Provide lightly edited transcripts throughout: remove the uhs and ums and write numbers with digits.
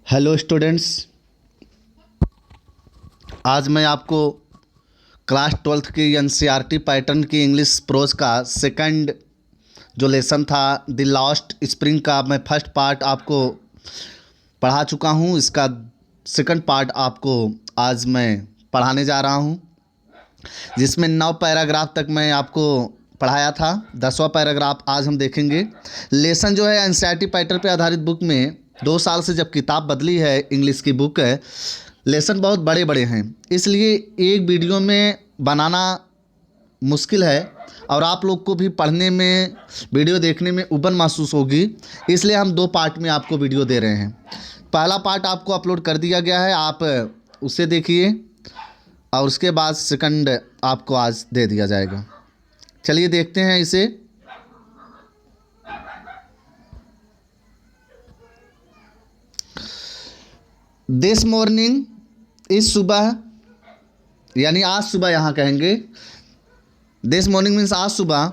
Hello students, आज मैं आपको क्लास 12th की एनसीईआरटी पैटर्न की इंग्लिश प्रोज का सेकंड जो लेसन था द लास्ट स्प्रिंग का मैं फर्स्ट पार्ट आपको पढ़ा चुका हूँ। इसका सेकंड पार्ट आपको आज मैं पढ़ाने जा रहा हूँ, जिसमें 9 पैराग्राफ तक मैं आपको पढ़ाया था। 10वां पैराग्राफ आज हम देखेंगे। लेसन जो है एनसीईआरटी पैटर्न पे आधारित बुक में 2 साल से जब किताब बदली है, इंग्लिश की बुक है, लेसन बहुत बड़े बड़े हैं, इसलिए एक वीडियो में बनाना मुश्किल है और आप लोग को भी पढ़ने में, वीडियो देखने में उबन महसूस होगी। इसलिए हम 2 पार्ट में आपको वीडियो दे रहे हैं। पहला पार्ट आपको अपलोड कर दिया गया है, आप उसे देखिए और उसके बाद सेकंड आपको आज दे दिया जाएगा। चलिए देखते हैं इसे। दिस मॉर्निंग, इस सुबह, यानी आज सुबह यहाँ कहेंगे। दिस मॉर्निंग मीन्स आज सुबह।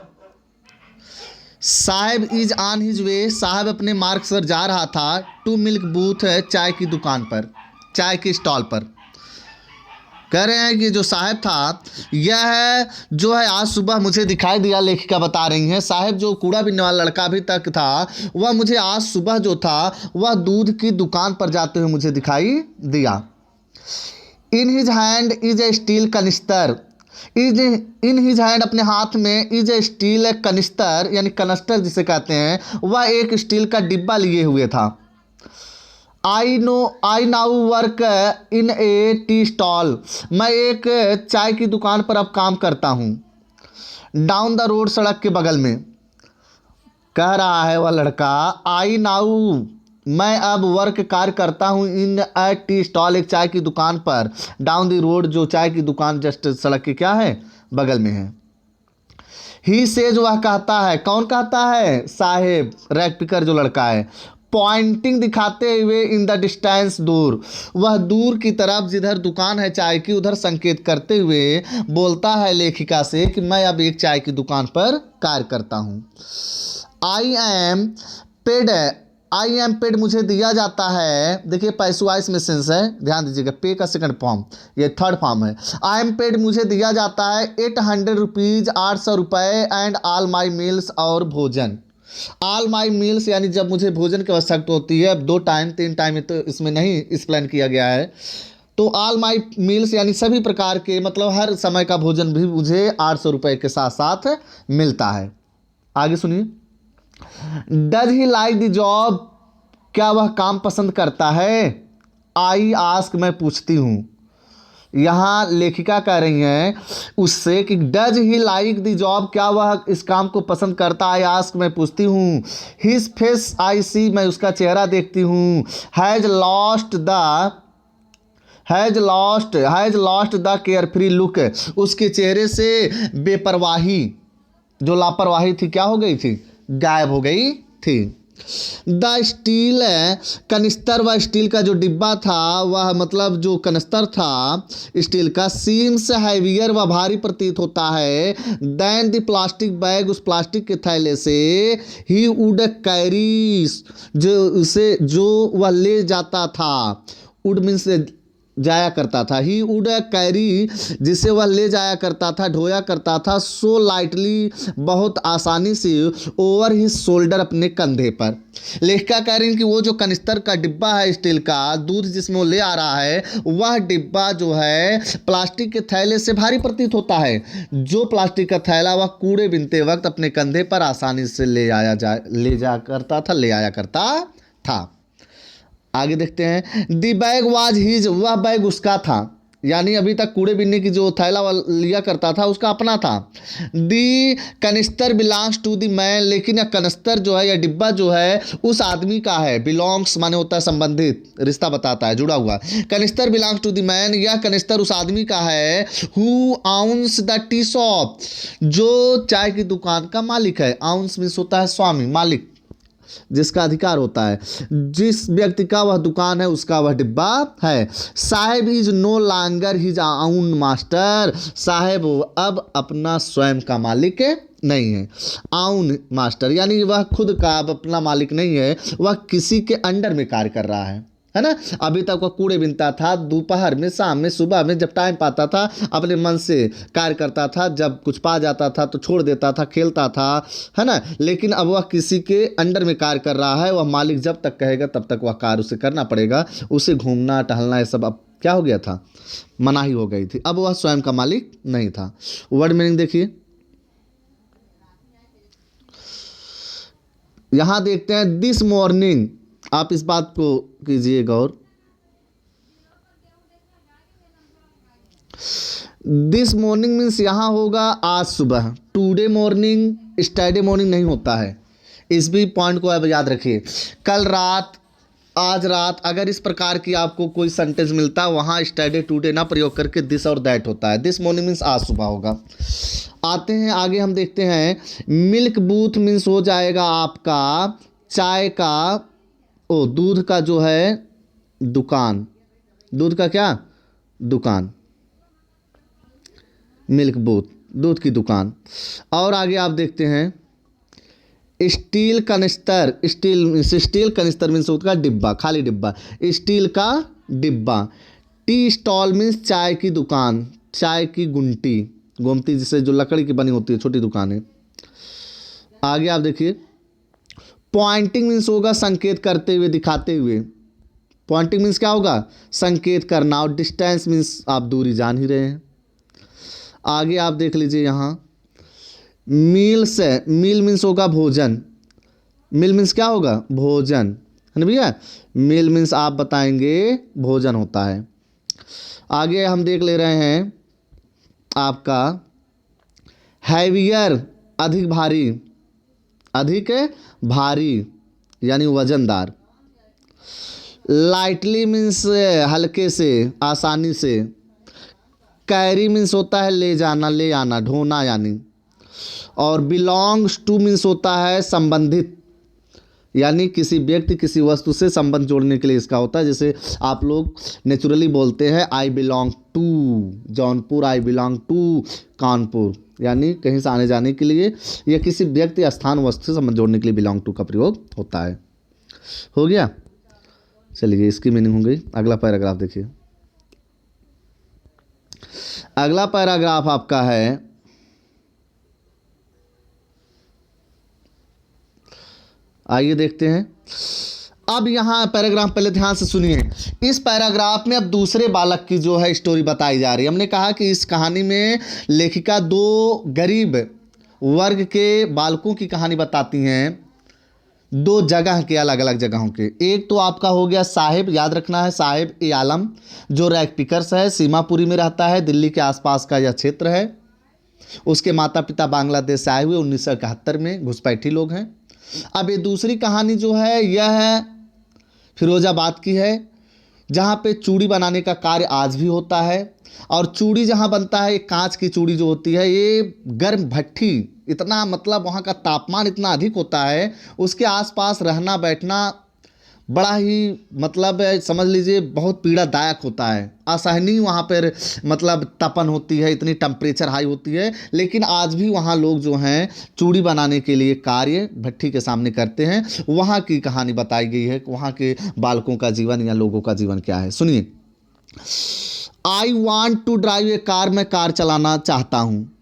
साहब इज ऑन हिज वे, साहब अपने मार्ग पर जा रहा था। टू मिल्क बूथ है, चाय की दुकान पर, चाय के स्टॉल पर। कह रहे हैं कि जो साहब था, यह जो है आज सुबह मुझे दिखाई दिया। लेखिका बता रही हैं, साहब जो कूड़ा बीनने वाला लड़का अभी तक था, वह मुझे आज सुबह जो था वह दूध की दुकान पर जाते हुए मुझे दिखाई दिया। In his hand is a steel canister, is in his hand अपने हाथ में, इज ए स्टील कनिस्टर यानी कनस्टर जिसे कहते हैं, वह एक स्टील का डिब्बा लिए हुए था। I now work in A tea stall, मैं एक चाय की दुकान पर अब काम करता हूँ। डाउन द रोड, सड़क के बगल में। कह रहा है वह लड़का, आई नाउ, मैं अब वर्क कार्य करता हूँ, इन ए टी स्टॉल, एक चाय की दुकान पर। डाउन द रोड, जो चाय की दुकान जस्ट सड़क के क्या है, बगल में है। ही सेज, वह कहता है। कौन कहता है? साहेब, रैक पिकर जो लड़का है। पॉइंटिंग, दिखाते हुए, इन द डिस्टेंस, दूर, वह दूर की तरफ जिधर दुकान है चाय की, उधर संकेत करते हुए बोलता है लेखिका से कि मैं अब एक चाय की दुकान पर कार्य करता हूँ। I am paid, I am paid मुझे दिया जाता है। देखिए पैसवाइस में सेंस है, ध्यान दीजिएगा। पे का सेकंड फॉर्म, ये थर्ड फॉर्म है। आई एम पेड मुझे दिया जाता है 800 रुपीज़, 800 रुपये, एंड ऑल माई मील्स, और भोजन। ऑल माई मील्स यानी जब मुझे भोजन की आवश्यकता होती है, 2 टाइम 3 टाइम तो इसमें नहीं एक्सप्लेन किया गया है। तो ऑल माई मील्स यानी सभी प्रकार के, मतलब हर समय का भोजन भी मुझे 800 रुपये के साथ साथ मिलता है। आगे सुनिए। Does he like the job, क्या वह काम पसंद करता है? आई आस्क, मैं पूछती हूँ। यहाँ लेखिका कह रही हैं उससे कि does he like the job, क्या वह इस काम को पसंद करता है? आस्क, मैं पूछती हूँ। हिज फेस आई सी, मैं उसका चेहरा देखती हूँ। Has lost the carefree look, उसके चेहरे से बेपरवाही, जो लापरवाही थी, क्या हो गई थी? गायब हो गई थी। द स्टील कनिस्तर, वह स्टील का जो डिब्बा था, वह मतलब जो कनिस्तर था स्टील का, सीम्स हैवियर, वह भारी प्रतीत होता है, देन द प्लास्टिक बैग, उस प्लास्टिक के थैले से, ही वुड कैरी, जो वह ले जाता था। वुड मीन्स जाया करता था। ही वुड कैरी, जिसे वह ले जाया करता था, ढोया करता था। सो लाइटली, बहुत आसानी से, ओवर हिज शोल्डर, अपने कंधे पर। लेखिका कह रही है कि वो जो कनिस्तर का डिब्बा है स्टील का, दूध जिसमें वो ले आ रहा है, वह डिब्बा जो है प्लास्टिक के थैले से भारी प्रतीत होता है। जो प्लास्टिक का थैला वह कूड़े बीनते वक्त अपने कंधे पर आसानी से ले आया करता था। आगे देखते हैं। दी बैग वाज हिज, वह बैग उसका था, यानी अभी तक कूड़े बीनने की जो थैला लिया करता था उसका अपना था। दी कनिस्तर बिलोंग्स टू दी मैन, लेकिन यह कनिस्तर जो है, यह डिब्बा जो है उस आदमी का है। बिलोंग्स माने होता है संबंधित, रिश्ता बताता है, जुड़ा हुआ। कनिस्तर बिलोंग्स टू दी मैन, यह कनिस्तर उस आदमी का है। Who ounce the tea shop, जो चाय की दुकान का मालिक है। आउंस मीन्स होता है स्वामी, मालिक, जिसका अधिकार होता है। जिस व्यक्ति का वह दुकान है उसका वह डिब्बा है। साहेब इज नो लॉन्गर हिज आउन मास्टर, साहेब अब अपना स्वयं का मालिक नहीं है। आउन मास्टर यानी वह खुद का अब अपना मालिक नहीं है, वह किसी के अंडर में कार्य कर रहा है। है ना। अभी तक वह कूड़े बीनता था, दोपहर में, शाम में, सुबह में, जब टाइम पाता था अपने मन से कार्य करता था, जब कुछ पा जाता था तो छोड़ देता था, खेलता था, है ना। लेकिन अब वह किसी के अंडर में कार्य कर रहा है, वह मालिक जब तक कहेगा तब तक वह कार्य उसे करना पड़ेगा। उसे घूमना टहलना ये सब अब क्या हो गया था, मनाही हो गई थी। अब वह स्वयं का मालिक नहीं था। वर्ड मीनिंग देखिए, यहां देखते हैं दिस मॉर्निंग, आप इस बात को कीजिए गौर। दिस मॉर्निंग मीन्स यहां होगा आज सुबह, टुडे मॉर्निंग स्टरडे मॉर्निंग नहीं होता है। इस भी पॉइंट को आप याद रखिए। कल रात, आज रात, अगर इस प्रकार की आपको कोई सेंटेंस मिलता है वहाँ स्टरडे टुडे ना प्रयोग करके दिस और दैट होता है। दिस मॉर्निंग मीन्स आज सुबह होगा। आते हैं आगे, हम देखते हैं मिल्क बूथ मीन्स हो जाएगा आपका चाय का, दूध का जो है दुकान, दूध का क्या दुकान, मिल्क बूथ दूध की दुकान। और आगे आप देखते हैं स्टील कनिस्तर, स्टील कनिस्तर मीन्स उसका डिब्बा, खाली डिब्बा, स्टील का डिब्बा। टी स्टॉल मीन्स चाय की दुकान, चाय की गुंटी, गोमती जिससे जो लकड़ी की बनी होती है, छोटी दुकान है। आगे आप देखिए पॉइंटिंग मीन्स होगा संकेत करते हुए, दिखाते हुए। पॉइंटिंग मीन्स क्या होगा, संकेत करना। और डिस्टेंस मीन्स आप दूरी जान ही रहे हैं। आगे आप देख लीजिए यहाँ मील से, मील मीन्स होगा भोजन, मील मीन्स क्या होगा भोजन, है ना भैया। मील मीन्स आप बताएंगे भोजन होता है। आगे हम देख ले रहे हैं आपका हैवियर, अधिक भारी, अधिक भारी यानी वजनदार। लाइटली मीन्स हल्के से, आसानी से। कैरी मीन्स होता है ले जाना, ले आना, ढोना यानी। और बिलोंग्स टू मीन्स होता है संबंधित, यानी किसी व्यक्ति किसी वस्तु से संबंध जोड़ने के लिए इसका होता है। जैसे आप लोग नेचुरली बोलते हैं I belong to Jaunpur, I belong to Kanpur, यानी कहीं से आने जाने के लिए या किसी व्यक्ति स्थान वस्तु से संबंध जोड़ने के लिए बिलोंग टू का प्रयोग होता है। हो गया, चलिए इसकी मीनिंग हो गई। अगला पैराग्राफ देखिए। अगला पैराग्राफ आपका है, आइए देखते हैं। अब यहाँ पैराग्राफ पहले ध्यान से सुनिए। इस पैराग्राफ में अब दूसरे बालक की जो है स्टोरी बताई जा रही है। हमने कहा कि इस कहानी में लेखिका दो गरीब वर्ग के बालकों की कहानी बताती हैं, दो जगह के, अलग अलग जगहों के। एक तो आपका हो गया साहिब, याद रखना है, साहिब ए आलम जो रैग पिकर्स है, सीमापुरी में रहता है, दिल्ली के आसपास का यह क्षेत्र है। उसके माता पिता बांग्लादेश से आए हुए 1971 में घुसपैठी लोग हैं। अब ये दूसरी कहानी जो है यह है फिरोजाबाद की है, जहाँ पे चूड़ी बनाने का कार्य आज भी होता है। और चूड़ी जहाँ बनता है, एक कांच की चूड़ी जो होती है, ये गर्म भट्ठी, इतना मतलब वहाँ का तापमान इतना अधिक होता है, उसके आसपास रहना बैठना बड़ा ही मतलब समझ लीजिए बहुत पीड़ादायक होता है, असहनीय वहाँ पर मतलब तपन होती है, इतनी टेम्परेचर हाई होती है। लेकिन आज भी वहाँ लोग जो हैं चूड़ी बनाने के लिए कार्य भट्ठी के सामने करते हैं। वहाँ की कहानी बताई गई है, वहाँ के बालकों का जीवन या लोगों का जीवन क्या है, सुनिए। I want to drive a car, मैं कार चलाना चाहता हूँ।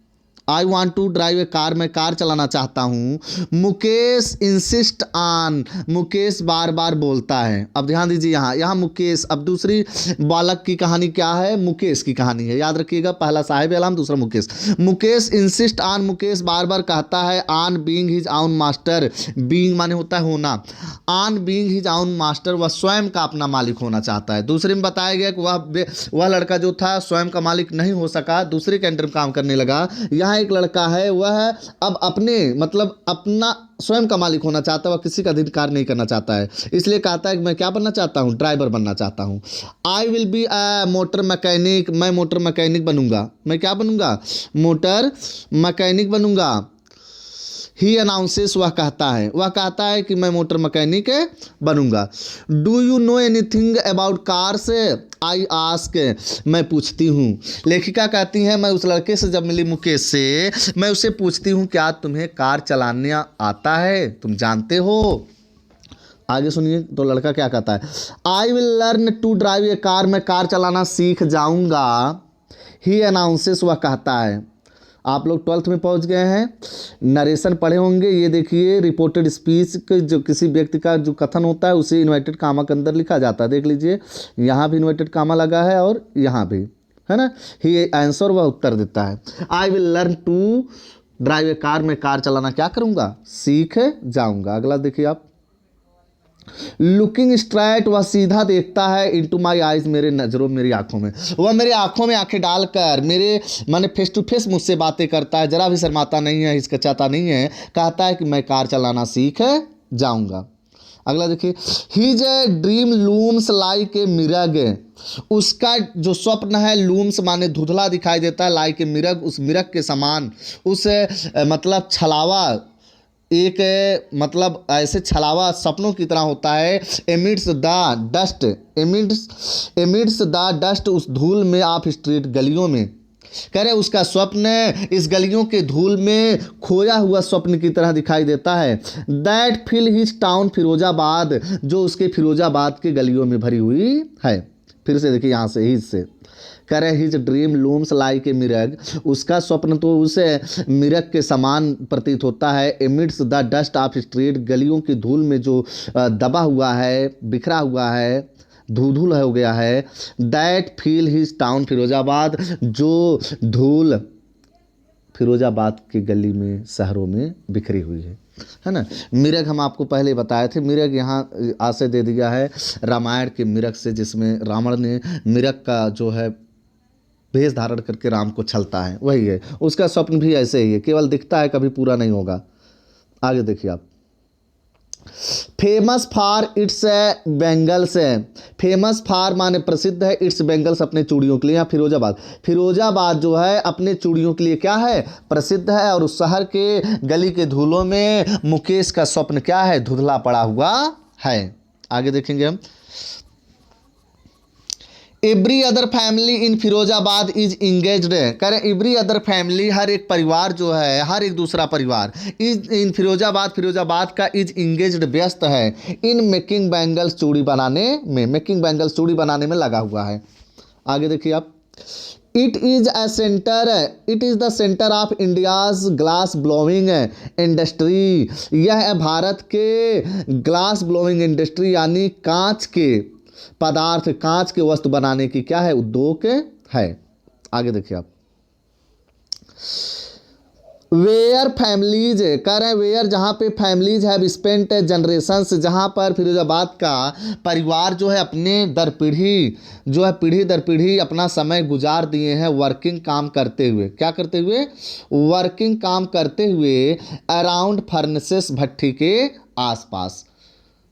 I want to drive a car, मैं कार चलाना चाहता हूँ। मुकेश इंसिस्ट ऑन, मुकेश बार बार बोलता है। अब ध्यान दीजिए यहाँ मुकेश। अब दूसरी बालक की कहानी क्या है, मुकेश की कहानी है, याद रखिएगा। पहला साहिब अलाम, दूसरा मुकेश। मुकेश इंसिस्ट ऑन, मुकेश बार बार कहता है on being his own master, being माने होता है होना, on being his own master, वह स्वयं का अपना मालिक होना चाहता है। दूसरे में बताया गया कि वह लड़का जो था स्वयं का मालिक नहीं हो सका, दूसरे के अंडर काम करने लगा। यहाँ एक लड़का है, वह अब अपने मतलब अपना स्वयं का मालिक होना चाहता है, वह किसी का अधिकार नहीं करना चाहता है। इसलिए कहता है कि मैं क्या बनना चाहता हूँ, ड्राइवर बनना चाहता हूँ। I will be a motor mechanic, मैं मोटर मैकेनिक बनूंगा। मैं क्या बनूंगा, मोटर मैकेनिक बनूंगा। ही अनाउंसेस, वह कहता है कि मैं मोटर मैकेनिक बनूंगा। Do you know anything about cars, I ask, मैं पूछती हूँ। लेखिका कहती है मैं उस लड़के से जब मिली मुकेश से, मैं उससे पूछती हूँ क्या तुम्हें कार चलाना आता है, तुम जानते हो। आगे सुनिए तो लड़का क्या कहता है, I will learn to drive a car, मैं कार चलाना सीख जाऊंगा। ही अनाउंसेस, वह कहता है। आप लोग 12th में पहुंच गए हैं, नरेशन पढ़े होंगे। ये देखिए रिपोर्टेड स्पीच के जो किसी व्यक्ति का जो कथन होता है उसे इन्वर्टेड कामा के अंदर लिखा जाता है। देख लीजिए यहाँ भी इन्वर्टेड कामा लगा है और यहाँ भी, है ना। ही आंसर, वह उत्तर देता है। I will learn to drive a car, मैं कार चलाना क्या करूँगा, सीख जाऊँगा। अगला देखिए आप, लुकिंग स्ट्राइट, वह सीधा देखता है। इनटू माई आइज, मेरे नज़रों, मेरी आंखों में, वह मेरे आंखों में आंखें डालकर मेरे माने फेस टू फेस मुझसे बातें करता है, जरा भी शर्माता नहीं है, हिचकिचाता नहीं है, कहता है कि मैं कार चलाना सीख जाऊंगा। अगला देखिए, his dream looms like a mirage, उसका जो स्वप्न है, लूम्स माने धुंधला दिखाई देता है, लाइक ए मिरग, उस मिरग के समान, उस मतलब छलावा, एक मतलब ऐसे छलावा सपनों की तरह होता है। Amidst the dust, amidst the dust, उस धूल में, ऑफ स्ट्रीट, गलियों में। कह रहे उसका स्वप्न इस गलियों के धूल में खोया हुआ स्वप्न की तरह दिखाई देता है। That fill his town, Firozabad, जो उसके फिरोजाबाद के गलियों में भरी हुई है। फिर से देखिए यहाँ से, हिज से कह रहे his dream looms like a mirage, उसका स्वप्न तो उसे मिरग के समान प्रतीत होता है। Amidst the dust of street, गलियों की धूल में जो दबा हुआ है, बिखरा हुआ है, धूल हो गया है। That feel his town, Firozabad, जो धूल फिरोजाबाद की गली में, शहरों में बिखरी हुई है ना। मिरग हम आपको पहले बताए थे, मिरग यहाँ आशय दे दिया है रामायण के मिरग से, जिसमें रावण ने मिरग का जो है भेष धारण करके राम को छलता है, वही है। उसका स्वप्न भी ऐसे ही है, केवल दिखता है, कभी पूरा नहीं होगा। आगे देखिए आप, famous for its bangles, famous for माने प्रसिद्ध है, इट्स बेंगल्स, अपने चूड़ियों के लिए। यहाँ फिरोजाबाद, फिरोजाबाद जो है अपने चूड़ियों के लिए क्या है, प्रसिद्ध है। और उस शहर के गली के धूलों में मुकेश का स्वप्न क्या है, धुंधला पड़ा हुआ है। आगे देखेंगे हम, every other family in Firozabad is engaged, करें एवरी अदर फैमिली, हर एक परिवार जो है, हर एक दूसरा परिवार, इज इन फिरोजाबाद, फिरोजाबाद का, इज इंगेज्ड, व्यस्त है, इन मेकिंग बैंगल्स, चूड़ी बनाने में, मेकिंग बैंगल्स, चूड़ी बनाने में लगा हुआ है। आगे देखिए आप, it is a centre, it is the centre of India's glass blowing industry, यह है भारत के ग्लास ब्लोइंग इंडस्ट्री, यानी कांच के पदार्थ, कांच के वस्तु बनाने की क्या है, उद्योग है। आगे देखिए आप, वेयर फैमिलीज, कह रहे हैं वेयर, जहाँ पे फैमिलीज हैव स्पेंट जनरेशंस, जहाँ पर फिरोजाबाद का परिवार जो है अपने दर पीढ़ी जो है, पीढ़ी दर पीढ़ी अपना समय गुजार दिए हैं, वर्किंग, काम करते हुए, क्या करते हुए, वर्किंग, काम करते हुए, अराउंड फर्नेसेस, भट्ठी के आसपास।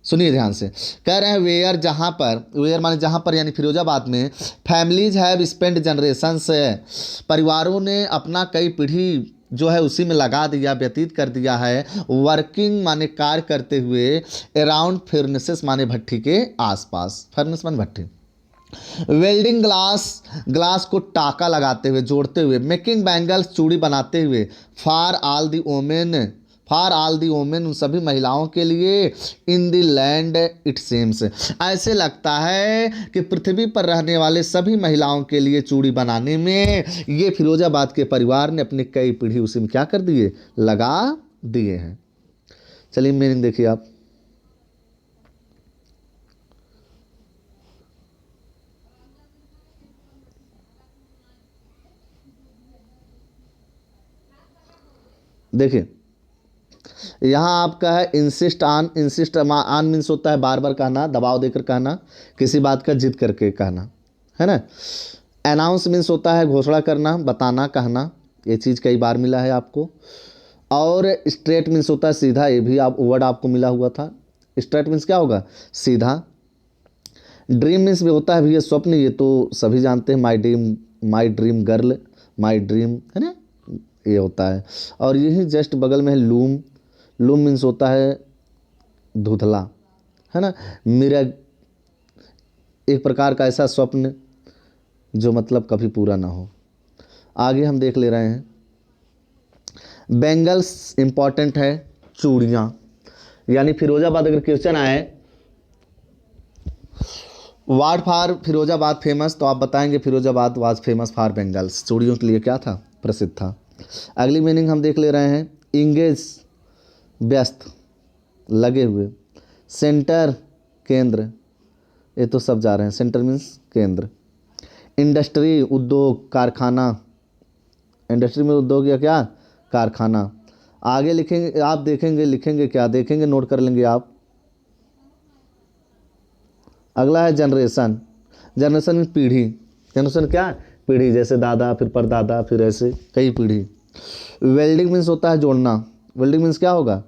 सुनिए ध्यान से, कह रहे हैं वेयर, जहाँ पर, वेयर माने जहाँ पर, यानी फिरोजाबाद में, फैमिलीज हैव स्पेंड जनरेशंस, परिवारों ने अपना कई पीढ़ी जो है उसी में लगा दिया, व्यतीत कर दिया है। वर्किंग माने कार्य करते हुए, अराउंड फर्नेसेस माने भट्ठी के आसपास, फर्नेस माने भट्ठी। वेल्डिंग ग्लास, ग्लास को टाका लगाते हुए, जोड़ते हुए। मेकिंग बैंगल्स, चूड़ी बनाते हुए। For all the women, for all the women, उन सभी महिलाओं के लिए। In the land it seems, ऐसे लगता है कि पृथ्वी पर रहने वाले सभी महिलाओं के लिए चूड़ी बनाने में ये फिरोजाबाद के परिवार ने अपनी कई पीढ़ी उसी में क्या कर दिए, लगा दिए हैं। चलिए मीनिंग देखिए आप, देखिए यहाँ आपका है insist on, insist on means होता है बार बार कहना, दबाव देकर कहना, किसी बात का जिद करके कहना, है ना। अनाउंस मीन्स होता है घोषणा करना, बताना, कहना, ये चीज़ कई बार मिला है आपको। और स्ट्रेट मीन्स होता है सीधा, ये भी आप वर्ड आपको मिला हुआ था। स्ट्रेट मीन्स क्या होगा, सीधा। ड्रीम मीन्स भी होता है भैया स्वप्न, ये तो सभी जानते हैं, my dream girl, my dream, है ना, ये होता है। और यही जस्ट बगल में है लूम, लूम मीन्स होता है धुंधला, है ना। मिरग, एक प्रकार का ऐसा स्वप्न जो मतलब कभी पूरा ना हो। आगे हम देख ले रहे हैं, बैंगल्स इंपॉर्टेंट है, चूड़ियाँ, यानी फिरोजाबाद अगर क्वेश्चन आए वाट फॉर फिरोजाबाद फेमस, तो आप बताएंगे Firozabad was famous for bangles, चूड़ियों के लिए क्या था, प्रसिद्ध था। अगली मीनिंग हम देख ले रहे हैं, इंगेज व्यस्त, लगे हुए, सेंटर केंद्र, ये तो सब जा रहे हैं, सेंटर मीन्स केंद्र। इंडस्ट्री उद्योग कारखाना, इंडस्ट्री में उद्योग या क्या, कारखाना। आगे लिखेंगे, आप देखेंगे लिखेंगे क्या, देखेंगे नोट कर लेंगे आप। अगला है जनरेशन, जनरेशन में पीढ़ी, जनरेशन क्या, पीढ़ी, जैसे दादा फिर परदादा फिर ऐसे कई पीढ़ी। वेल्डिंग मीन्स होता है जोड़ना, वेल्डिंग मीन्स क्या होगा,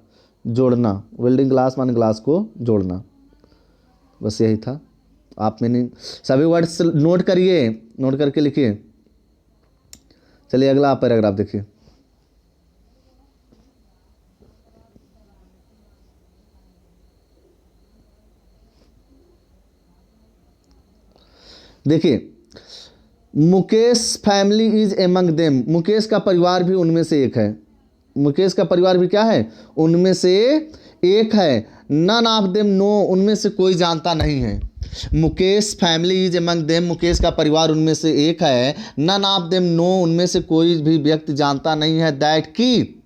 जोड़ना, वेल्डिंग ग्लास माने ग्लास को जोड़ना। बस यही था। आप मैंने सभी वर्ड्स नोट करिए, नोट करके लिखिए। चलिए अगला आप पैराग्राफ देखिए। देखिए, Mukesh family is among them, Mukesh का परिवार भी उनमें से एक है, मुकेश का परिवार भी क्या है, उनमें से एक है। नन ऑफ देम नो, उनमें से कोई जानता नहीं है। Mukesh family is among them, Mukesh का परिवार उनमें से एक है। नन ऑफ देम नो, उनमें से कोई भी व्यक्ति जानता नहीं है। दैट की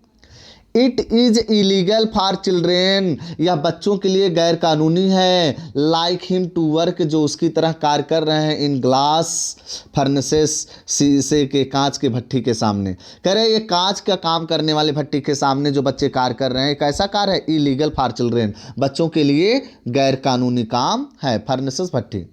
it is illegal for children, यह बच्चों के लिए गैर कानूनी है। लाइक हिम टू वर्क, जो उसकी तरह कार्य कर रहे हैं। इन ग्लास फर्नेसेस, शीशे के कांच के भट्ठी के सामने। कह रहे हैं ये कांच का काम करने वाले भट्ठी के सामने जो बच्चे कार्य कर रहे हैं, कैसा कार्य है, इलीगल फॉर चिल्ड्रेन, बच्चों के लिए गैर कानूनी काम है। फर्नेसेस भट्ठी।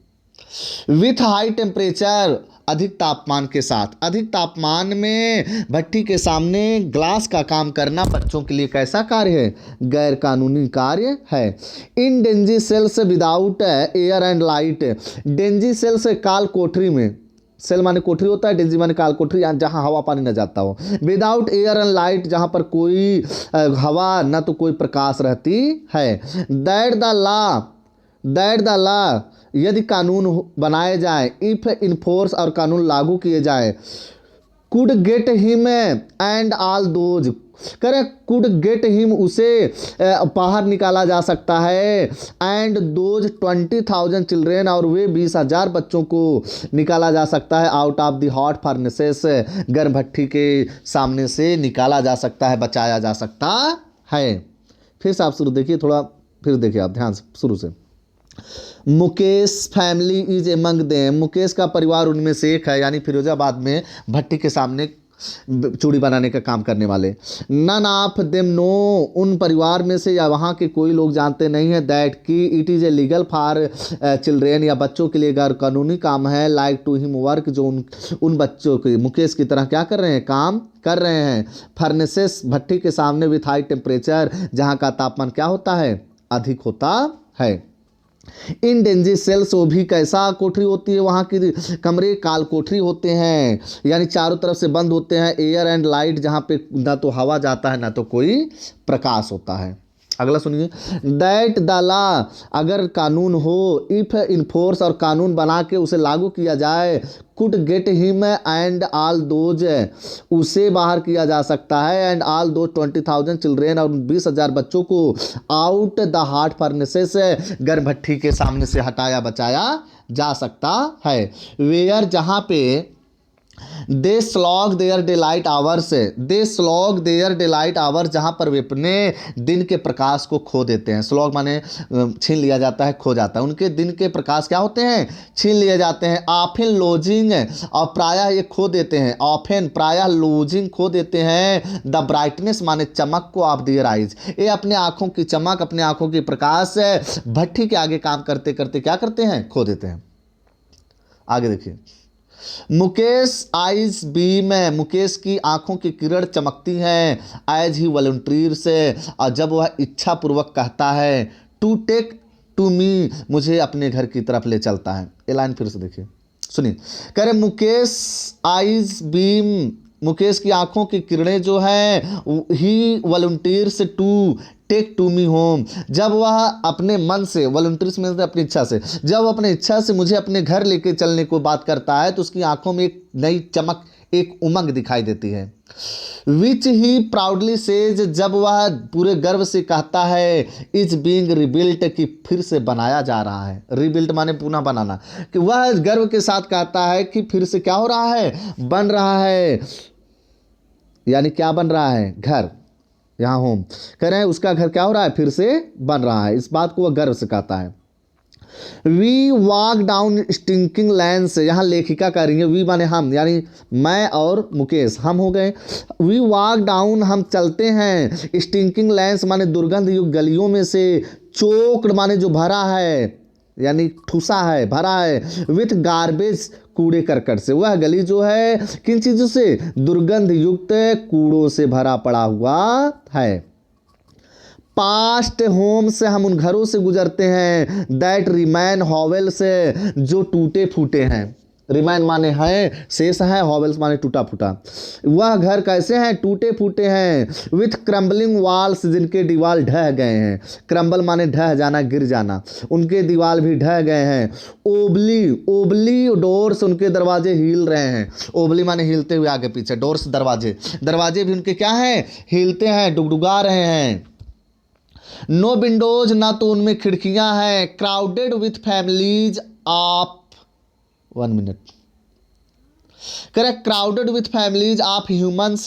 विथ हाई टेम्परेचर, अधिक तापमान के साथ, अधिक तापमान में भट्ठी के सामने ग्लास का काम करना बच्चों के लिए कैसा कार्य है, गैर कानूनी कार्य है। In dingy cells without air and light, dingy cells काल कोठरी में, सेल माने कोठरी होता है, डेंजी माने काल कोठरी, जहाँ हवा पानी न जाता हो। विदाउट एयर एंड लाइट, जहाँ पर कोई हवा न तो कोई प्रकाश रहती है। दैट द लॉ, यदि कानून बनाए जाए, इफ इन्फोर्स और कानून लागू किए जाए, could get him and all those, करे कुड गेट हिम, उसे बाहर निकाला जा सकता है। एंड दोज 20,000 चिल्ड्रेन, और वे 20,000 बच्चों को निकाला जा सकता है। Out of the hot furnaces, गर्म भट्ठी के सामने से निकाला जा सकता है, बचाया जा सकता है। फिर से आप शुरू देखिए, थोड़ा फिर देखिए आप ध्यान से शुरू से। Mukesh family is among them, Mukesh का परिवार उनमें से एक है, यानी फिरोजाबाद में भट्टी के सामने चूड़ी बनाने का काम करने वाले। नन ऑफ देम नो, उन परिवार में से या वहाँ के कोई लोग जानते नहीं है। दैट की it is a legal for children, या बच्चों के लिए गैर कानूनी काम है। लाइक टू हिम वर्क, जो उन बच्चों के मुकेश की तरह क्या कर रहे हैं, काम कर रहे हैं। फर्नेसेस भट्टी के सामने विथ हाई टेम्परेचर, जहाँ का तापमान क्या होता है, अधिक होता है। इन डेंजी सेल्स, वो भी कैसा कोठरी होती है, वहाँ की कमरे काल कोठरी होते हैं, यानी चारों तरफ से बंद होते हैं। एयर एंड लाइट, जहाँ पे ना तो हवा जाता है ना तो कोई प्रकाश होता है। अगला सुनिए। दैट द लॉ, अगर कानून हो, इफ इन्फोर्स, और कानून बना के उसे लागू किया जाए। Could get him and all those, उसे बाहर किया जा सकता है। एंड ऑल दो 20,000 चिल्ड्रेन, और 20,000 बच्चों को आउट द हॉट फर्नेसेस, गर्म भट्ठी के सामने से हटाया बचाया जा सकता है। वेयर, जहाँ पे they slog their daylight hours, they slog their daylight hours, जहाँ पर वे अपने दिन के प्रकाश को खो देते हैं। स्लॉग माने छीन लिया जाता है, खो जाता है, उनके दिन के प्रकाश क्या होते हैं, छीन लिए जाते हैं। ऑफेन लूजिंग, और प्रायः ये खो देते हैं। ऑफेन प्रायः, लूजिंग खो देते हैं। द ब्राइटनेस माने चमक को, ऑफ देयर आइज, ये अपने आँखों की चमक, अपने आँखों की प्रकाश भट्ठी के आगे काम करते करते क्या करते हैं, खो देते हैं। आगे देखिए। मुकेश आइज बीम, मुकेश की आंखों की किरण चमकती हैं। एज ही वॉलंटियर से, और जब वह इच्छा पूर्वक कहता है, टू टेक टू मी, मुझे अपने घर की तरफ ले चलता है। ये लाइन फिर से देखिए, सुनिए। कह रहे मुकेश आइज बीम, मुकेश की आंखों की किरणें जो हैं, he volunteers to take to me home, जब वह अपने मन से, वॉलंटियर्स में अपनी इच्छा से, जब अपनी इच्छा से मुझे अपने घर लेके चलने को बात करता है, तो उसकी आंखों में एक नई चमक, एक उमंग दिखाई देती है। विच ही प्राउडली सेज, जब वह पूरे गर्व से कहता है, इज बीइंग रिबिल्ट, कि फिर से बनाया जा रहा है। रिबिल्ट माने पुनः बनाना, कि वह गर्व के साथ कहता है कि फिर से क्या हो रहा है, बन रहा है। यानी क्या बन रहा है, घर, यहाँ होम कह रहे हैं, उसका घर क्या हो रहा है, फिर से बन रहा है। इस बात को वह गर्व से कहता है। We walk down stinking land से, यहाँ लेखिका कह रही है, वी माने हम, यानी मैं और मुकेश हम हो गए। वी वॉक डाउन, हम चलते हैं, स्टिंकिंग लैंड्स माने दुर्गंध युक्त गलियों में से, चोक्ड माने जो भरा है, यानी ठूसा है, भरा है, विथ गार्बेज, कूड़े करकट से। वह गली जो है किन चीज़ों से, दुर्गंध युक्त कूड़ों से भरा पड़ा हुआ है। पास्ट होम से, हम उन घरों से गुजरते हैं, दैट रिमैन हॉवेल से, जो टूटे फूटे हैं। रिमैन माने हैं, शेष है, हॉवेल्स माने टूटा फूटा। वह घर कैसे हैं, टूटे फूटे हैं, विथ क्रम्बलिंग वॉल्स, जिनके दीवार ढह गए हैं। क्रम्बल माने ढह जाना, गिर जाना, उनके दीवार भी ढह गए हैं। ओबली, ओबली डोर्स, उनके दरवाजे हिल रहे हैं। ओबली माने हिलते हुए आगे पीछे, डोर्स दरवाजे, दरवाजे भी उनके क्या हैं, हिलते हैं, डुगडुगा रहे हैं। नो विंडोज, ना तो उनमें खिड़कियां हैं। Crowded with families of, 1 minute, correct, crowded with families of humans,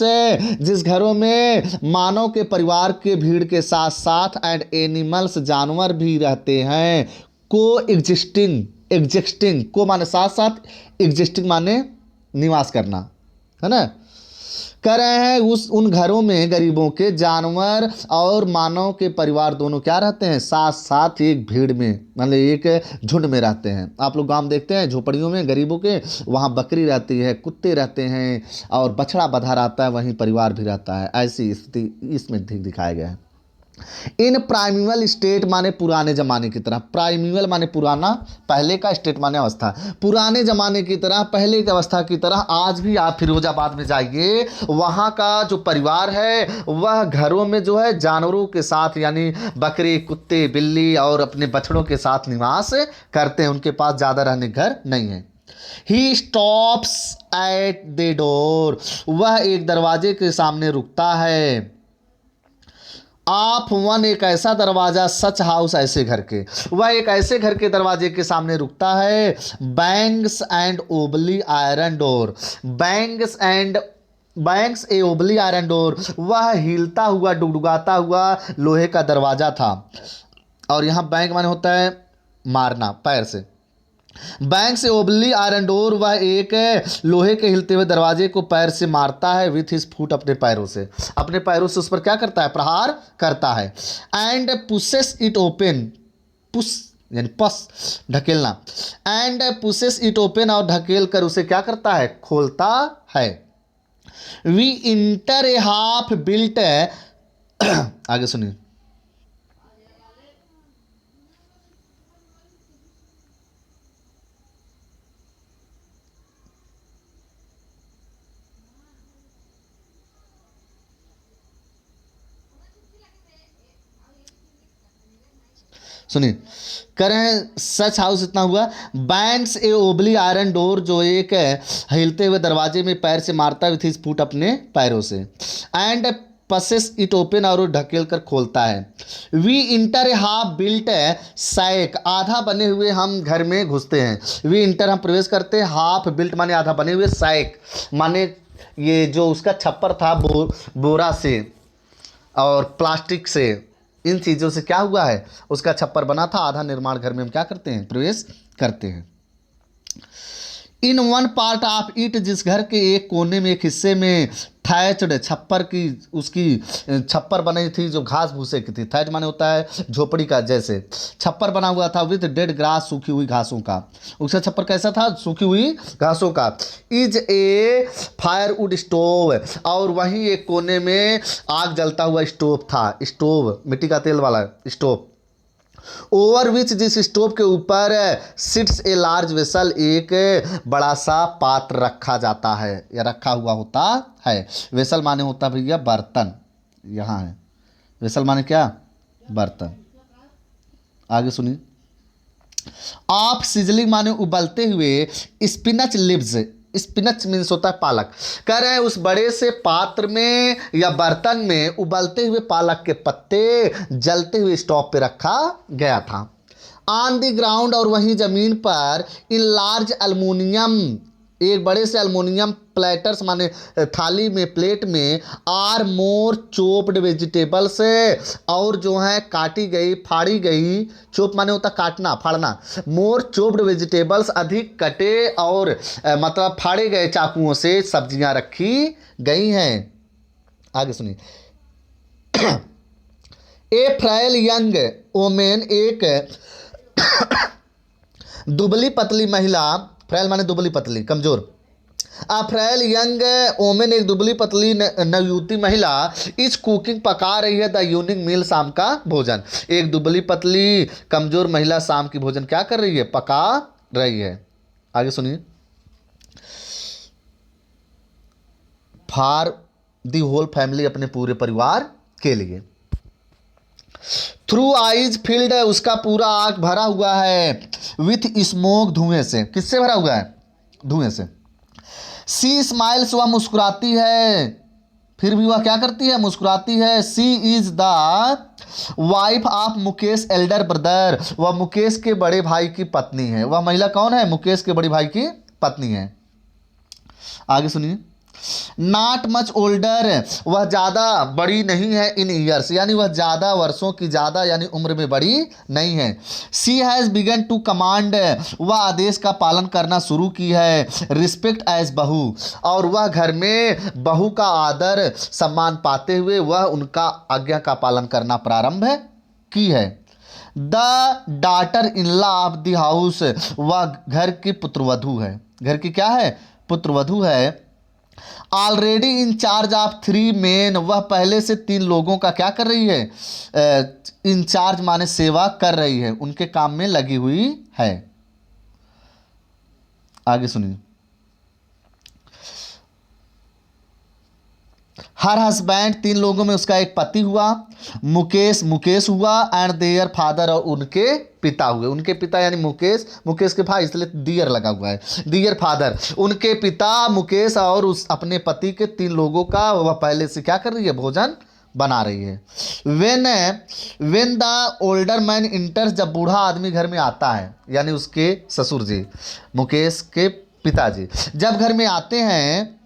जिस घरों में मानव के परिवार के भीड़ के साथ साथ एंड एनिमल्स, जानवर भी रहते हैं। को एग्जिस्टिंग, एग्जिस्टिंग को माने साथ साथ, एग्जिस्टिंग माने निवास करना, है ना। कह रहे हैं उन घरों में गरीबों के, जानवर और मानव के परिवार दोनों क्या रहते हैं, साथ साथ एक भीड़ में, मतलब एक झुंड में रहते हैं। आप लोग गांव देखते हैं झोपड़ियों में गरीबों के, वहाँ बकरी रहती है, कुत्ते रहते हैं और बछड़ा बंधा रहता है, वहीं परिवार भी रहता है। ऐसी स्थिति इसमें दिखाया गया है। इन प्राइमिवल स्टेट माने पुराने जमाने की तरह, प्राइमिवल माने पुराना, पहले का, स्टेट माने अवस्था, पुराने जमाने की तरह, पहले की अवस्था की तरह। आज भी आप फिरोजाबाद में जाइए, वहाँ का जो परिवार है वह घरों में जो है जानवरों के साथ, यानी बकरी, कुत्ते, बिल्ली और अपने बछड़ों के साथ निवास करते हैं। उनके पास ज़्यादा रहने घर नहीं है। ही स्टॉप्स एट द डोर, वह एक दरवाजे के सामने रुकता है। आप वन, एक ऐसा दरवाजा, सच हाउस, ऐसे घर के, वह एक ऐसे घर के दरवाजे के सामने रुकता है। Bangs and ओबली iron door, bangs A ओबली iron door, वह हिलता हुआ, डुगडुगाता हुआ लोहे का दरवाजा था। और यहाँ बैंक माने होता है मारना, पैर से। बैंक से ओबली आयरन डोर, वह एक लोहे के हिलते हुए दरवाजे को पैर से मारता है, विथ हिज फुट, अपने पैरों से, अपने पैरों से उस पर क्या करता है, प्रहार करता है। And pushes it open, push यानी पस, ढकेलना, एंड पुशेस इट ओपन, और ढकेल कर उसे क्या करता है, खोलता है। We enter a half built, आगे सुनिए। सुनिए, कह रहे हैं सच हाउस, इतना हुआ। बैंक्स ए ओबली आयरन डोर, जो एक हिलते हुए दरवाजे में पैर से मारता है, विथ हिज फुट, अपने पैरों से। एंड पसेस इट ओपन, और ढकेल कर खोलता है। We enter a half built shack, आधा बने हुए हम घर में घुसते हैं। वी इंटर, हम प्रवेश करते हैं, हाफ बिल्ट माने आधा बने हुए, सैक माने ये जो उसका छप्पर था बोरा से और प्लास्टिक से, इन चीज़ों से क्या हुआ है, उसका छप्पर बना था। आधा निर्माण घर में हम क्या करते हैं, प्रवेश करते हैं। In one part of it, जिस घर के एक कोने में, एक हिस्से में, थैचड, छप्पर की, उसकी छप्पर बनी थी जो घास भूसे की थी। थैच माने होता है झोपड़ी का, जैसे छप्पर बना हुआ था, विद डेड ग्रास, सूखी हुई घासों का। उसका छप्पर कैसा था, सूखी हुई घासों का। इज ए फायरवुड स्टोव, और वहीं एक कोने में आग जलता हुआ स्टोव था, स्टोव मिट्टी का तेल वाला स्टोव। ओवर विच, जिस स्टोव के ऊपर सिट्स ए लार्ज वेसल, एक बड़ा सा पात्र रखा जाता है या रखा हुआ होता है। वेसल माने होता है भैया बर्तन, यहाँ है वेसल माने क्या, बर्तन। आगे सुनिए। ऑफ सिजलिंग माने उबलते हुए, स्पिनच लिव्स, स्पिनच मीन्स होता है पालक। कह रहे हैं उस बड़े से पात्र में या बर्तन में उबलते हुए पालक के पत्ते जलते हुए स्टोव पे रखा गया था। ऑन द ग्राउंड, और वहीं जमीन पर, इन लार्ज अल्मोनियम, एक बड़े से अल्मोनियम प्लेटर्स माने थाली में, प्लेट में, आर मोर चोप्ड वेजिटेबल्स, और जो है काटी गई फाड़ी गई, चोप माने होता काटना फाड़ना, मोर चोप्ड वेजिटेबल्स अधिक कटे और मतलब फाड़े गए चाकुओं से सब्जियां रखी गई हैं। आगे सुनिए। ए फ्राइल यंग वोमेन, एक दुबली पतली महिला, फ्राइल माने दुबली पतली कमजोर, फ्राइल यंग वोमेन एक दुबली पतली नवयुवती महिला, इस कुकिंग पका रही है द इवनिंग मील, शाम का भोजन। एक दुबली पतली कमजोर महिला शाम की भोजन क्या कर रही है, पका रही है। आगे सुनिए। फॉर द होल फैमिली, अपने पूरे परिवार के लिए। थ्रू आइज फील्ड, उसका पूरा आंख भरा हुआ है, विथ स्मोक, धुएं से। किससे भरा हुआ है, धुएं से। सी स्माइल्स, वह मुस्कुराती है, फिर भी वह क्या करती है, मुस्कुराती है। She is the wife of Mukesh elder brother, वह मुकेश के बड़े भाई की पत्नी है। वह महिला कौन है, मुकेश के बड़े भाई की पत्नी है। आगे सुनिए। नॉट मच ओल्डर, वह ज़्यादा बड़ी नहीं है, इन ईयर्स, यानी वह ज़्यादा वर्षों की, ज़्यादा यानी उम्र में बड़ी नहीं है। सी हैज़ बिगन टू कमांड, वह आदेश का पालन करना शुरू की है। रिस्पेक्ट एज बहू, और वह घर में बहू का आदर सम्मान पाते हुए वह उनका आज्ञा का पालन करना प्रारंभ की है। The daughter in law of the house, वह घर की पुत्रवधू है, घर की क्या है, पुत्रवधू है। Already in charge of 3 main, वह पहले से 3 लोगों का क्या कर रही है, इंचार्ज माने सेवा कर रही है, उनके काम में लगी हुई है। आगे सुनिए। हर हस्बैंड, 3 लोगों में उसका एक पति हुआ, मुकेश हुआ, एंड देयर फादर, और उनके पिता हुए। उनके पिता यानी मुकेश के भाई, इसलिए दियर लगा हुआ है, दियर फादर, उनके पिता मुकेश और उस अपने पति के 3 लोगों का वह पहले से क्या कर रही है, भोजन बना रही है। वेन द ओल्डर मैन इंटर्स, जब बूढ़ा आदमी घर में आता है, यानी उसके ससुर जी, मुकेश के पिताजी जब घर में आते हैं,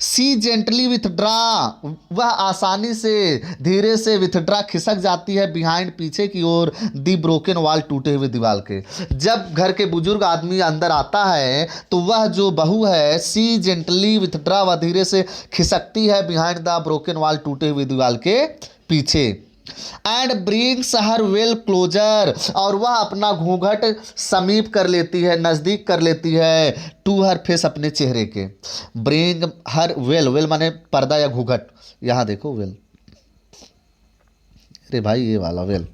सी जेंटली विथड्रा, वह आसानी से, धीरे से, विथड्रा खिसक जाती है, बिहाइंड पीछे की ओर, दी ब्रोकन वॉल, टूटे हुए दीवार के। जब घर के बुजुर्ग आदमी अंदर आता है तो वह जो बहू है, सी जेंटली विथड्रा, वह धीरे से खिसकती है, बिहाइंड द ब्रोकन वॉल, टूटे हुए दीवार के पीछे। And brings her veil closer, और वह अपना घूंघट समीप कर लेती है, नज़दीक कर लेती है, टू हर फेस, अपने चेहरे के। ब्रिंग हर वेल, वेल माने पर्दा या घूंघट, यहाँ देखो वेल, अरे भाई ये वाला वेल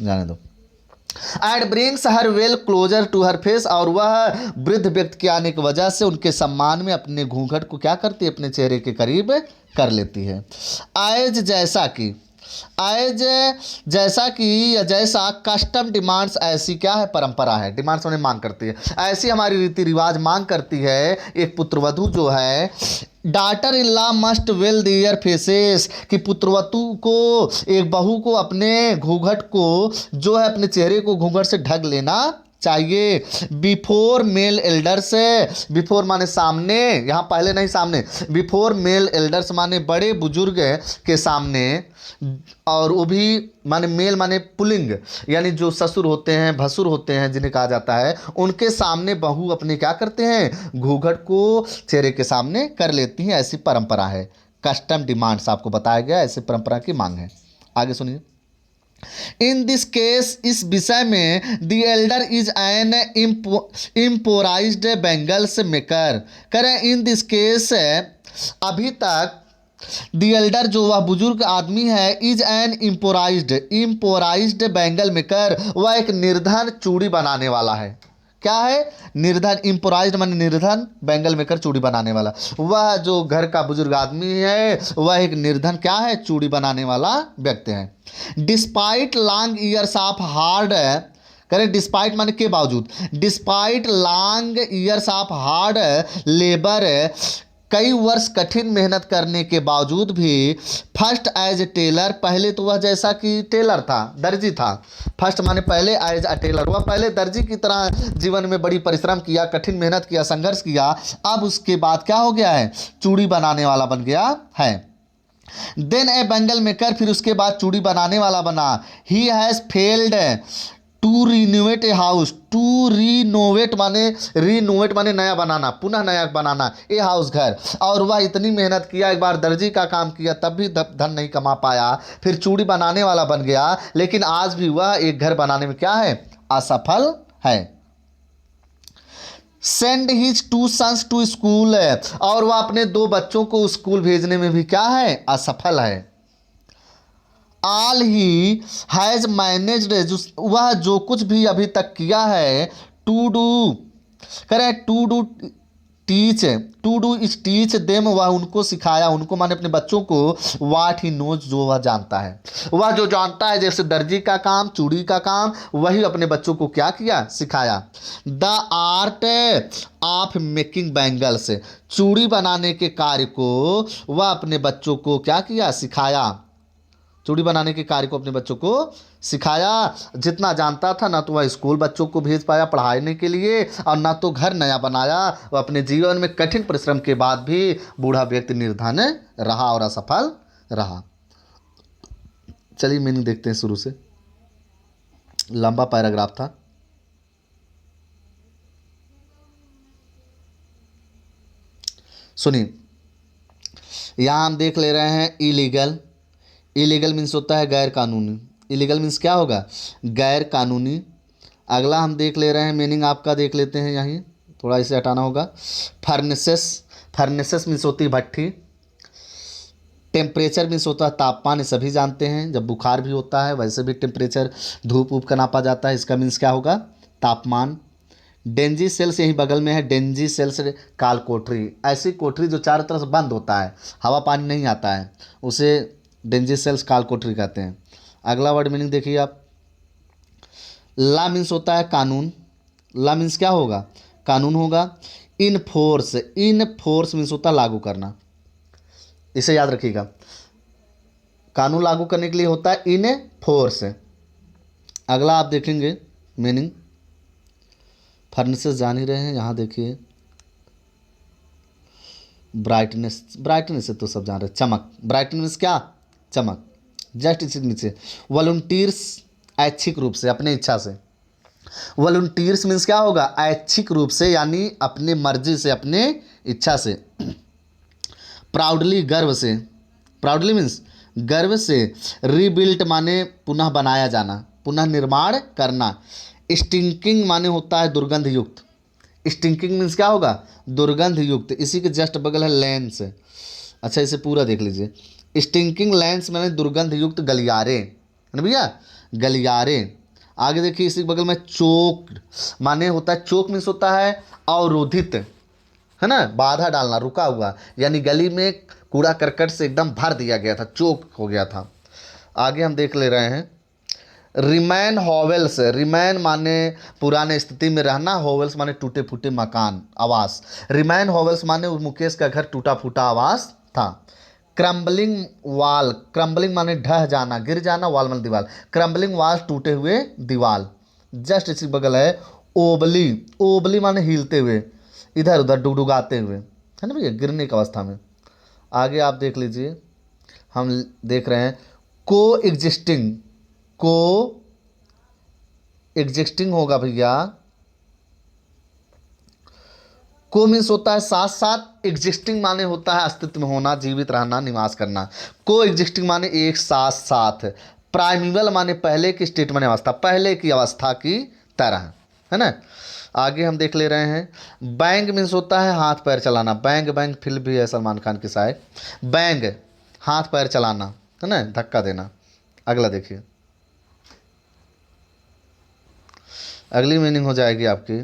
जाने दो। And brings her veil closer to her face, और वह वृद्ध व्यक्ति के आने की वजह से उनके सम्मान में अपने घूंघट को क्या करती है, अपने चेहरे के करीब कर लेती है। एज जैसा कि, एज जैसा कि, या जैसा, कस्टम डिमांड्स, ऐसी क्या है, परंपरा है, डिमांड्स उन्हें मांग करती है, ऐसी हमारी रीति रिवाज मांग करती है। एक पुत्रवधू जो है, daughter in law must well their faces, कि पुत्रवधू को, एक बहू को अपने घूंघट को जो है, अपने चेहरे को घूंघट से ढक लेना चाहिए। बिफोर मेल एल्डर्स, बिफोर माने सामने, यहाँ पहले नहीं सामने, बिफोर मेल एल्डर्स माने बड़े बुजुर्ग के सामने, और वो भी माने मेल माने पुलिंग, यानी जो ससुर होते हैं, भसुर होते हैं जिन्हें कहा जाता है, उनके सामने बहू अपने क्या करते हैं, घूंघट को चेहरे के सामने कर लेती हैं, ऐसी परंपरा है। कस्टम डिमांड्स आपको बताया गया, ऐसी परंपरा की मांग है। आगे सुनिए। इन दिस केस, इस विषय में, the elder is an impoverished bangles maker, करें इन दिस केस, अभी तक द एल्डर जो वह बुजुर्ग आदमी है, इज एन इम्पोराइज्ड बैंगल मेकर, वह एक निर्धन चूड़ी बनाने वाला है। क्या है, निर्धन, इम्पोराइज्ड माने निर्धन, बैंगल मेकर चूड़ी बनाने वाला। वह जो घर का बुजुर्ग आदमी है वह एक निर्धन क्या है, चूड़ी बनाने वाला व्यक्ति है। Despite long years of hard, करें डिस्पाइट माने के बावजूद, despite long years of hard labour, कई वर्ष कठिन मेहनत करने के बावजूद भी, फर्स्ट एज ए टेलर, पहले तो वह जैसा कि टेलर था, दर्जी था, फर्स्ट माने पहले, एज अ टेलर वह पहले दर्जी की तरह जीवन में बड़ी परिश्रम किया, कठिन मेहनत किया, संघर्ष किया, अब उसके बाद क्या हो गया है, चूड़ी बनाने वाला बन गया है। देन ए बैंगल मेकर, फिर उसके बाद चूड़ी बनाने वाला बना। He has failed to renovate a house, to renovate माने नया बनाना, पुनः नया बनाना, ए हाउस घर, और वह इतनी मेहनत किया, एक बार दर्जी का काम किया तब भी धन नहीं कमा पाया, फिर चूड़ी बनाने वाला बन गया, लेकिन आज भी वह एक घर बनाने में क्या है, असफल है। Send his two sons to school, और वह अपने 2 बच्चों को स्कूल भेजने में भी क्या है, असफल है। ऑल ही हैज़ मैनेज्ड, वह जो कुछ भी अभी तक किया है, टू डू करें, to do is teach them, वह उनको सिखाया, उनको माने अपने बच्चों को, वाट ही नोज, जो वह जानता है, वह जो जानता है, जैसे दर्जी का काम, चूड़ी का काम, वही अपने बच्चों को क्या किया, सिखाया। The art of making bangles, चूड़ी बनाने के कार्य को वह अपने बच्चों को क्या किया, सिखाया, चूड़ी बनाने के कार्य को अपने बच्चों को सिखाया। जितना जानता था ना तो वह स्कूल बच्चों को भेज पाया पढ़ाने के लिए, और ना तो घर नया बनाया, वह अपने जीवन में कठिन परिश्रम के बाद भी बूढ़ा व्यक्ति निर्धन रहा और असफल रहा। चलिए मीनिंग देखते हैं शुरू से, लंबा पैराग्राफ था। सुनिए, यहाँ हम देख ले रहे हैं इलीगल, इलीगल मीन्स होता है गैर कानूनी, इलीगल मीन्स क्या होगा, गैर कानूनी। अगला हम देख ले रहे हैं, मीनिंग आपका देख लेते हैं, यहीं थोड़ा इसे हटाना होगा। फर्नेसेस, फर्नेसेस मीन्स होती है भट्ठी। टेम्परेचर मीन्स होता है तापमान, ये सभी जानते हैं, जब बुखार भी होता है वैसे भी टेम्परेचर धूप ऊप का नापा जाता है, इसका मीन्स क्या होगा, तापमान। डेंजी सेल्स यहीं बगल में है, डेंजी सेल्स काल कोठरी, ऐसी कोठरी जो चारों तरफ से बंद होता है, हवा पानी नहीं आता है, उसे डेंजी सेल्स काल कोठरी कहते हैं। अगला वर्ड मीनिंग देखिए आप, ला मीन्स होता है कानून, ला मीन्स क्या होगा, कानून होगा। इन फोर्स मीन्स होता है लागू करना, इसे याद रखिएगा, कानून लागू करने के लिए होता है इन फोर्स। अगला आप देखेंगे मीनिंग, फर्नेसेस जान ही रहे हैं, यहाँ देखिए ब्राइटनेस, ब्राइटनेस से तो सब जान रहे हैं, चमक, ब्राइटनेस क्या, चमक, जस्ट इसी नीचे। वॉलंटियर्स ऐच्छिक रूप से, अपने इच्छा से, वॉलंटियर्स मीन्स क्या होगा, ऐच्छिक रूप से, यानी अपने मर्जी से, अपने इच्छा से। प्राउडली, गर्व से, प्राउडली मीन्स गर्व से। रीबिल्ट माने पुनः बनाया जाना, पुनः निर्माण करना। स्टिंकिंग माने होता है दुर्गंध युक्त, स्टिंकिंग मीन्स क्या होगा, दुर्गंध युक्त। इसी के जस्ट बगल है लेंस, अच्छा इसे पूरा देख लीजिए, स्टिंकिंग लेंस माने दुर्गंध युक्त गलियारे, है ना भैया, गलियारे। आगे देखिए इसी के बगल में चोक माने होता है, चोक मीन्स होता है अवरोधित, है ना, बाधा डालना, रुका हुआ, यानी गली में कूड़ा करकट से एकदम भर दिया गया था, चोक हो गया था। आगे हम देख ले रहे हैं, रिमैन हॉवेल्स, रिमैन माने पुराने स्थिति में रहना, हॉवेल्स माने टूटे फूटे मकान, आवास। रिमैन हॉवेल्स माने मुकेश का घर टूटा फूटा आवास था। क्रम्बलिंग वाल, क्रम्बलिंग माने ढह जाना, गिर जाना, वाल माने दीवार, क्रम्बलिंग वाल टूटे हुए दीवार। जस्ट इसी बगल है ओबली, ओबली माने हिलते हुए, इधर उधर डुगडुगाते हुए, है ना भैया, गिरने की अवस्था में। आगे आप देख लीजिए, हम देख रहे हैं को एग्जिस्टिंग, को एग्जिस्टिंग होगा भैया, को मीन्स होता है साथ साथ, एग्जिस्टिंग माने होता है अस्तित्व में होना, जीवित रहना, निवास करना। को एग्जिस्टिंग माने एक साथ साथ। प्राइमिवल माने पहले की स्टेट माने अवस्था, पहले की अवस्था की तरह, है ना। आगे हम देख ले रहे हैं, बैंग मीन्स होता है हाथ पैर चलाना, बैंग बैंग फिल्म भी है सलमान खान की शायद, बैंग हाथ पैर चलाना, है ना, धक्का देना। अगला देखिए, अगली मीनिंग हो जाएगी आपकी,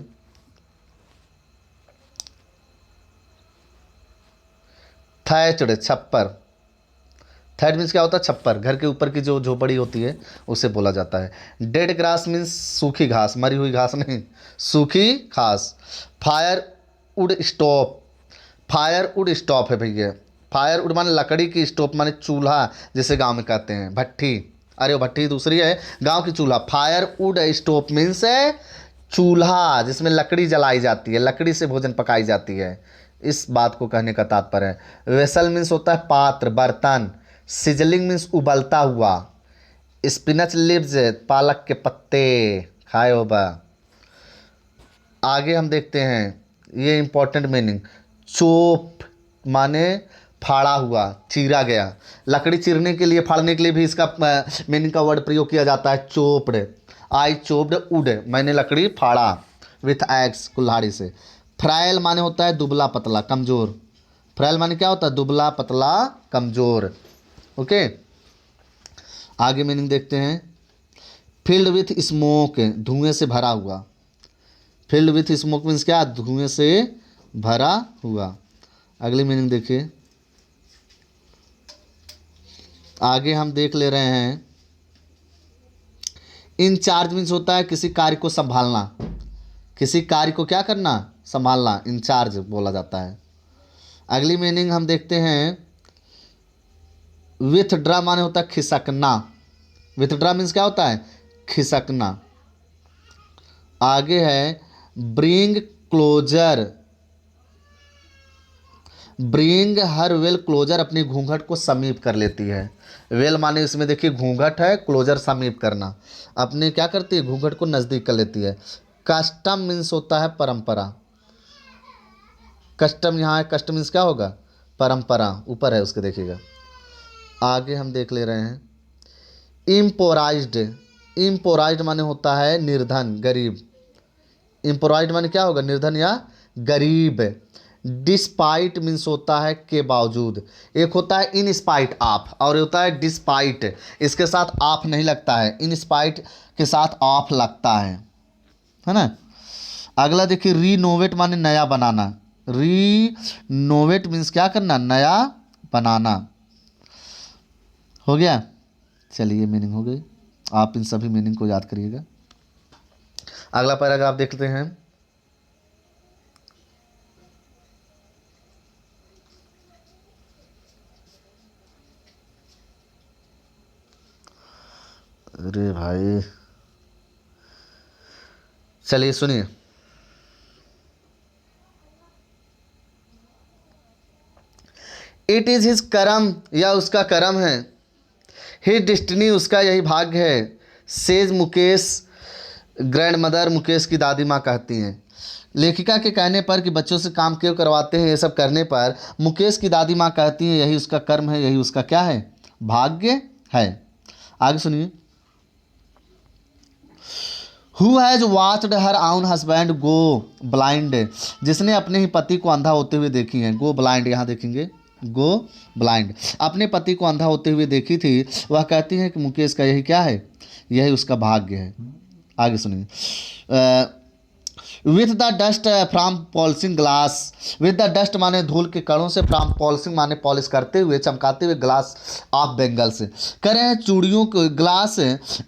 थैचड, छप्पर, थैट मीन्स क्या होता है? छप्पर, घर के ऊपर की जो झोपड़ी होती है उसे बोला जाता है। डेड ग्रास मीन्स सूखी घास, मरी हुई घास नहीं, सूखी घास। Fire would stop, fire would stop है भैया। फायर वुड माने लकड़ी की, स्टोव माने चूल्हा, जिसे गांव में कहते हैं भट्ठी। अरे वो भट्ठी दूसरी है, गांव की चूल्हा। फायर वुड स्टोव मीन्स है चूल्हा जिसमें लकड़ी जलाई जाती है, लकड़ी से भोजन पकाई जाती है, इस बात को कहने का तात्पर्य है। वेसल मीन्स होता है पात्र, बर्तन। सिजलिंग मीन्स उबलता हुआ। स्पिनच लीव्स पालक के पत्ते, खाए हो बा। आगे हम देखते हैं, ये इंपॉर्टेंट मीनिंग। चोप माने फाड़ा हुआ, चीरा गया। लकड़ी चीरने के लिए, फाड़ने के लिए भी इसका मीनिंग का वर्ड प्रयोग किया जाता है, चोप्ड। आई चोप्ड वुड, मैंने लकड़ी फाड़ा। विथ एक्स, कुल्हाड़ी से। फ्राइल माने होता है दुबला पतला, कमज़ोर। फ्राइल माने क्या होता है? दुबला पतला, कमज़ोर। ओके, आगे मीनिंग देखते हैं। फिल्ड विथ स्मोक, धुएं से भरा हुआ। फिल्ड विथ स्मोक मीन्स क्या? धुएं से भरा हुआ। अगली मीनिंग देखिए, आगे हम देख ले रहे हैं। इंचार्ज मीन्स होता है किसी कार्य को संभालना, किसी कार्य को क्या करना? संभालना, इंचार्ज बोला जाता है। अगली मीनिंग हम देखते हैं। विथड्रा माने होता है खिसकना। विथड्रा मीन्स क्या होता है? खिसकना। आगे है bring closer, bring her veil closer, अपनी घूंघट को समीप कर लेती है। वेल माने इसमें देखिए घूंघट है, क्लोजर समीप करना, अपने क्या करती है? घूंघट को नज़दीक कर लेती है। कस्टम मीन्स होता है परंपरा। कस्टम यहाँ है, कस्टम मीन्स क्या होगा? परंपरा, ऊपर है उसके, देखिएगा। आगे हम देख ले रहे हैं। इम्पोराइज्ड, इम्पोराइज्ड माने होता है निर्धन, गरीब। इम्पोराइज्ड माने क्या होगा? निर्धन या गरीब। डिस्पाइट मीन्स होता है के बावजूद। एक होता है इन स्पाइट ऑफ, और होता है डिस्पाइट, इसके साथ ऑफ नहीं लगता है, इन स्पाइट के साथ ऑफ लगता है ना। अगला देखिए, रीनोवेट माने नया बनाना। रीनोवेट मीन्स क्या करना? नया बनाना। हो गया, चलिए मीनिंग हो गई। आप इन सभी मीनिंग को याद करिएगा। अगला पैराग्राफ देखते हैं। अरे भाई, चलिए सुनिए। इट इज़ हिज कर्म, या उसका कर्म है। हिज डिस्टिनी, उसका यही भाग्य है। Says Mukesh grand mother, Mukesh की दादी माँ कहती हैं। लेखिका के कहने पर कि बच्चों से काम क्यों करवाते हैं, ये सब करने पर मुकेश की दादी माँ कहती हैं यही उसका कर्म है, यही उसका क्या है? भाग्य है। आगे सुनिए। हु हैज़ वॉच्ड हर आउन हस्बैंड गो ब्लाइंड, जिसने अपने ही पति को अंधा होते हुए देखी है। गो ब्लाइंड, यहाँ देखेंगे, गो ब्लाइंड, अपने पति को अंधा होते हुए देखी थी। वह कहती है कि मुकेश का यही क्या है? यही उसका भाग्य है। आगे सुनिए। With the dust from polishing glass, with the dust माने धूल के कणों से, फ्रॉम पॉलिशिंग माने पॉलिश करते हुए, चमकाते हुए, ग्लास ऑफ बेंगल से, कह रहे हैं चूड़ियों को, ग्लास,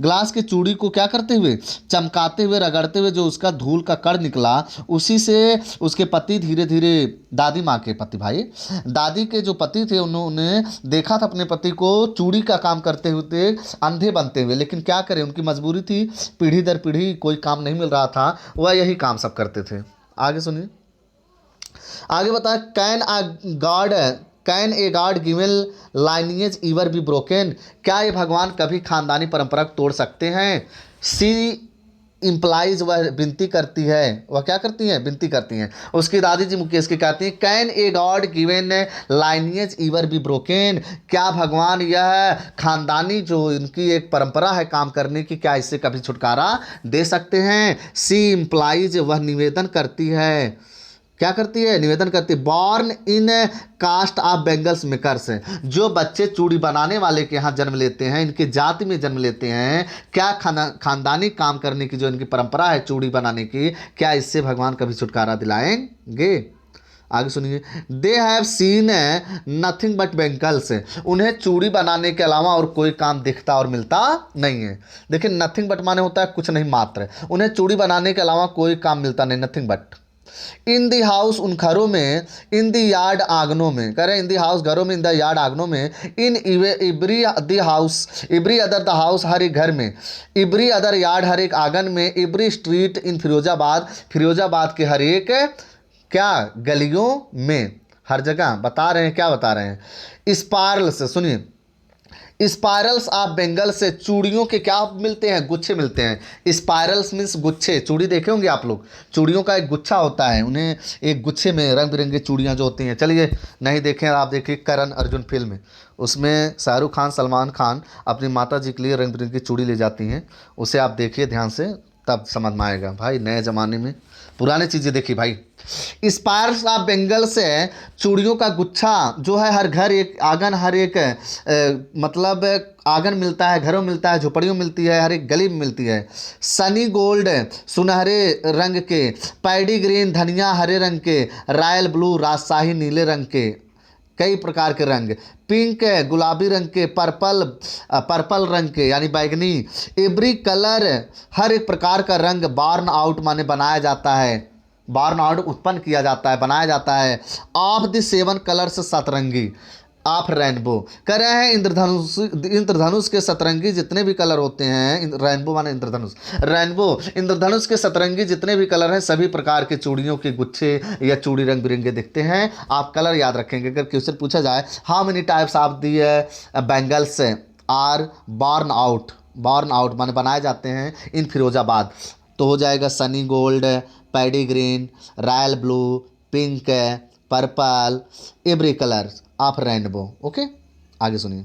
ग्लास के चूड़ी को क्या करते हुए? चमकाते हुए, रगड़ते हुए, जो उसका धूल का कण निकला उसी से उसके पति धीरे धीरे, दादी माँ के पति, भाई दादी के जो पति थे, उन्होंने देखा था अपने पति को चूड़ी का काम करते हुए, अंधे बनते हुए। लेकिन क्या करें, उनकी मजबूरी थी, पीढ़ी दर पीढ़ी कोई काम नहीं मिल रहा था, वह यही काम सब करते थे। आगे सुनिए। आगे बताया, can a god given lineage इवर be broken, क्या ये भगवान कभी खानदानी परंपरा को तोड़ सकते हैं? सी इम्प्लाइज, वह विनती करती है, वह क्या करती हैं? विनती करती हैं। उसकी दादी जी मुकेश की कहती हैं, can a god given lineage इवर be broken, क्या भगवान यह खानदानी जो इनकी एक परंपरा है काम करने की, क्या इससे कभी छुटकारा दे सकते हैं? सी इम्प्लाइज, वह निवेदन करती है, क्या करती है? निवेदन करती है। Born in caste of bangles makers, जो बच्चे चूड़ी बनाने वाले के यहाँ जन्म लेते हैं, इनके जाति में जन्म लेते हैं, क्या खानदानी काम करने की जो इनकी परंपरा है चूड़ी बनाने की, क्या इससे भगवान कभी छुटकारा दिलाएंगे? आगे सुनिए, they have seen nothing but bangles, उन्हें चूड़ी बनाने के अलावा और कोई काम दिखता और मिलता नहीं है। देखिए नथिंग बट माने होता है कुछ नहीं मात्र, उन्हें चूड़ी बनाने के अलावा कोई काम मिलता नहीं, nothing but. In the house उन घरों में, इन दी यार्ड आंगनों में, कह रहे हैं इन दी हाउस घरों में, इन द यार्ड आंगनों में, in every the house, every other the house हर एक घर में, एवरी अदर यार्ड हर एक आंगन में, every street in Firozabad, Firozabad के हर एक क्या गलियों में, हर जगह बता रहे हैं, क्या बता रहे हैं, स्पायरल्स, सुनिए स्पायरल्स ऑफ बेंगल से चूड़ियों के क्या मिलते हैं, गुच्छे मिलते हैं। स्पायरल्स मीन्स गुच्छे, चूड़ी देखे होंगे आप लोग, चूड़ियों का एक गुच्छा होता है, उन्हें एक गुच्छे में रंग बिरंगे चूड़ियाँ जो होती हैं। चलिए नहीं देखें आप, देखिए करण अर्जुन फिल्म, उसमें शाहरुख खान सलमान खान अपनी माता जी के लिए रंग बिरंगी चूड़ी ले जाती हैं, उसे आप देखिए ध्यान से, तब समझ में आएगा भाई। नए ज़माने में पुरानी चीज़ें देखी भाई। स्पायर्स ऑफ बेंगल से चूड़ियों का गुच्छा जो है, हर घर एक आंगन, हर एक मतलब आंगन मिलता है, घरों मिलता है, झोपड़ियों मिलती है, हर एक गली में मिलती है। सनी गोल्ड सुनहरे रंग के, पैडी ग्रीन धनिया हरे रंग के, रॉयल ब्लू राजशाही नीले रंग के, कई प्रकार के रंग, पिंक गुलाबी रंग के, पर्पल रंग के यानी बैगनी, एवरी कलर हर एक प्रकार का रंग, बार्न आउट माने बनाया जाता है, बार्न आउट उत्पन्न किया जाता है, बनाया जाता है, ऑफ द 7 कलर्स सतरंगी, ऑफ रेनबो, कह रहे हैं इंद्रधनुष के सतरंगी जितने भी कलर होते हैं, रेनबो माने इंद्रधनुष, रेनबो इंद्रधनुष के सतरंगी जितने भी कलर हैं, सभी प्रकार के चूड़ियों के गुच्छे या चूड़ी रंग बिरंगे दिखते हैं। आप कलर याद रखेंगे। अगर क्वेश्चन पूछा जाए how many types of the bangles are born out माने बनाए जाते हैं इन फिरोजाबाद, तो हो जाएगा sunny gold, paddy green, royal blue, pink, purple, every colour of rainbow. Okay आगे सुनिए।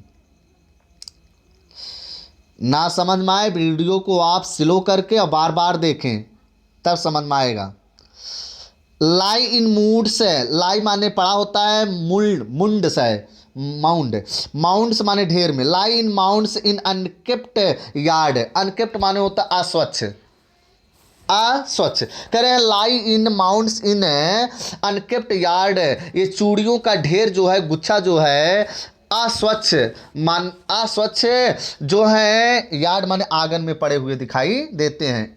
ना समझ में आए वीडियो को आप स्लो करके और बार बार देखें, तब समझ में आएगा। लाई इन मूड से, लाई माने पड़ा होता है मुंड से, माउंड्स माने ढेर में, लाई इन माउंड्स इन अनकेप्ट यार्ड, अनकेप्ट माने होता है अस्वच्छ, अस्वच्छ, कह रहे हैं लाई इन माउंट्स इन अनकेप्ट यार्ड, ये चूड़ियों का ढेर जो है, गुच्छा जो है, अस्वच्छ जो है, यार्ड माने आंगन में पड़े हुए दिखाई देते हैं।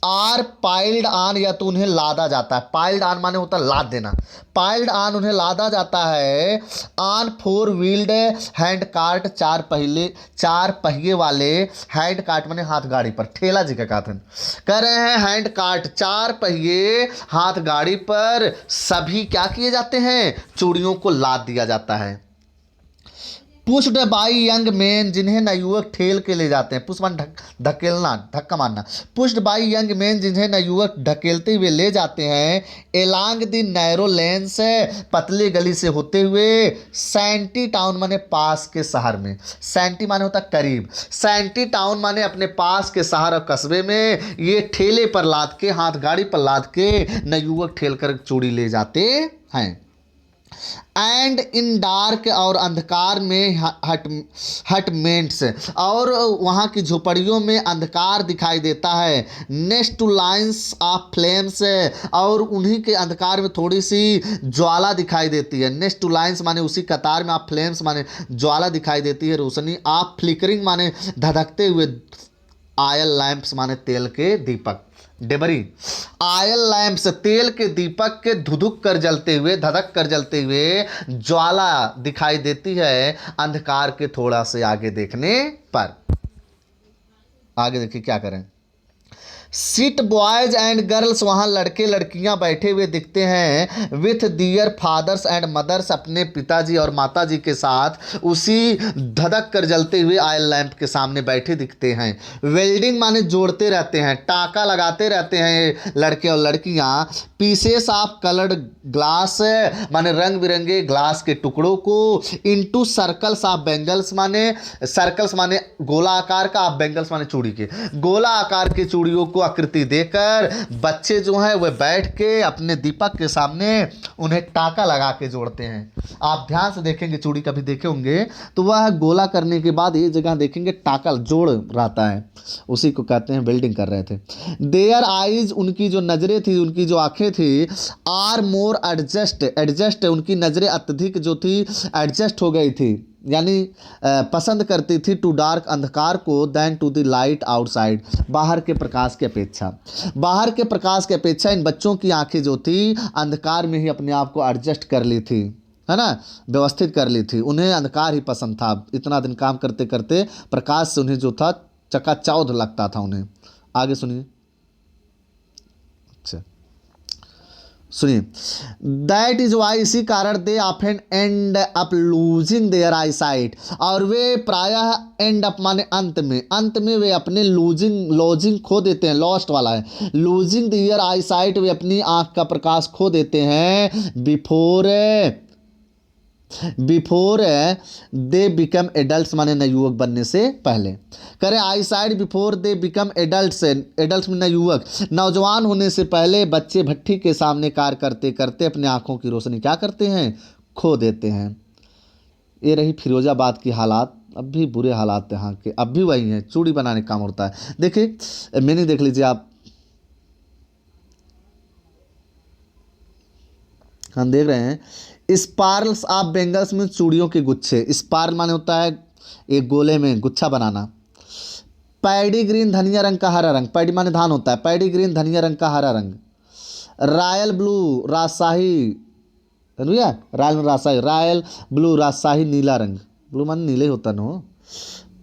आर पाइल्ड ऑन, या तो उन्हें लादा जाता है, पाइल्ड ऑन माने होता है लाद देना, पाइल्ड ऑन उन्हें लादा जाता है, ऑन 4 व्हील्ड हैंड कार्ट, चार पहिए वाले, हैंड कार्ट माने हाथ गाड़ी पर, ठेला जी का कथन कह रहे हैं, हैंड कार्ट 4 पहिए हाथ गाड़ी पर सभी क्या किए जाते हैं, चूड़ियों को लाद दिया जाता है। पुश्ड बाई यंग मैन, जिन्हें नवयुवक ठेल के ले जाते हैं, पुश मान धकेलना, धक्का मारना, पुश्ड बाई यंग मैन जिन्हें नवयुवक ढकेलते हुए ले जाते हैं, एलांग द नैरो लेन से, पतली गली से होते हुए, सैंटी टाउन माने पास के शहर में, सैंटी माने होता करीब, सैंटी टाउन माने अपने पास के शहर और कस्बे में, ये ठेले पर लाद के, हाथ गाड़ी पर लाद के नवयुवक ठेल कर चूड़ी ले जाते हैं। एंड इन डार्क, और अंधकार में, हटमेंट्स, और वहाँ की झोपड़ियों में अंधकार दिखाई देता है, next two lines of flames, और उन्हीं के अंधकार में थोड़ी सी ज्वाला दिखाई देती है, नेक्स्ट टू लाइन्स माने उसी कतार में, ऑफ फ्लेम्स माने ज्वाला दिखाई देती है, रोशनी, ऑफ फ्लिकरिंग माने धधकते हुए, आयल लैंप्स माने तेल के दीपक, डेबरी, आयल लैंप्स तेल के दीपक के धुधुक कर जलते हुए, धधक कर जलते हुए ज्वाला दिखाई देती है अंधकार के थोड़ा से आगे देखने पर। आगे देखिए क्या करें। सिट बॉयज एंड गर्ल्स, वहाँ लड़के लड़कियाँ बैठे हुए दिखते हैं, with their fathers and mothers, अपने पिताजी और माताजी के साथ उसी धधक कर जलते हुए आयल लैंप के सामने बैठे दिखते हैं। वेल्डिंग माने जोड़ते रहते हैं, टाँका लगाते रहते हैं लड़के और लड़कियाँ। पीसेस ऑफ कलर्ड ग्लास माने रंग बिरंगे ग्लास के टुकड़ों को, इनटू सर्कल्स ऑफ बेंगल्स माने, सर्कल्स माने गोला आकार का, ऑफ बेंगल्स माने चूड़ी के, गोला आकार के चूड़ियों को आकृति देकर बच्चे जो हैं वह बैठ के अपने दीपक के सामने उन्हें टाका लगा के जोड़ते हैं। आप ध्यान से देखेंगे, चूड़ी कभी देखे होंगे तो वह गोला करने के बाद एक जगह देखेंगे टाका जोड़ रहता है, उसी को कहते हैं वेल्डिंग कर रहे थे। देयर आइज, उनकी जो नज़रें थी, उनकी जो आंखें थी, आर मोर एडजस्ट, उनकी नज़रें अत्यधिक जो थी एडजस्ट हो गई थी, यानी पसंद करती थी टू डार्क, अंधकार को, then to the light outside, बाहर के प्रकाश की अपेक्षा। बाहर के प्रकाश की अपेक्षा इन बच्चों की आंखें जो थी अंधकार में ही अपने आप को एडजस्ट कर ली थी, है ना, व्यवस्थित कर ली थी। उन्हें अंधकार ही पसंद था। इतना दिन काम करते करते प्रकाश से उन्हें जो था चकाचौंध लगता था उन्हें। आगे सुनिए, अच्छा सुनिए, दैट इज वाई, इसी कारण they often end up losing their eyesight, और वे प्रायः एंड अप माने अंत में वे अपने लॉजिंग खो देते हैं, लॉस्ट वाला है, लूजिंग देयर आई साइट, वे अपनी आंख का प्रकाश खो देते हैं, बिफोर दे बिकम एडल्ट माने नवयुवक बनने से पहले। करें I side before they become adult में नवयुवक, नौजवान होने से पहले बच्चे भट्ठी के सामने कार्य करते करते अपने आंखों की रोशनी क्या करते हैं, खो देते हैं। ये रही फिरोजाबाद की हालात। अब भी बुरे हालात यहाँ के, अब भी वही हैं, चूड़ी बनाने का काम होता है। देखिए मैंने देख लीजिए आप, हम देख रहे हैं स्पार्ल्स ऑफ बेंगल्स में चूड़ियों के गुच्छे। स्पार्ल माने होता है एक गोले में गुच्छा बनाना। पैडी ग्रीन धनिया रंग का हरा रंग, पैडी माने धान होता है, पैडी ग्रीन धनिया रंग का हरा रंग। रॉयल ब्लू राजशाही, रॉयल राजशाही, रॉयल ब्लू राजशाही नीला रंग, ब्लू माने नीले होता न हो।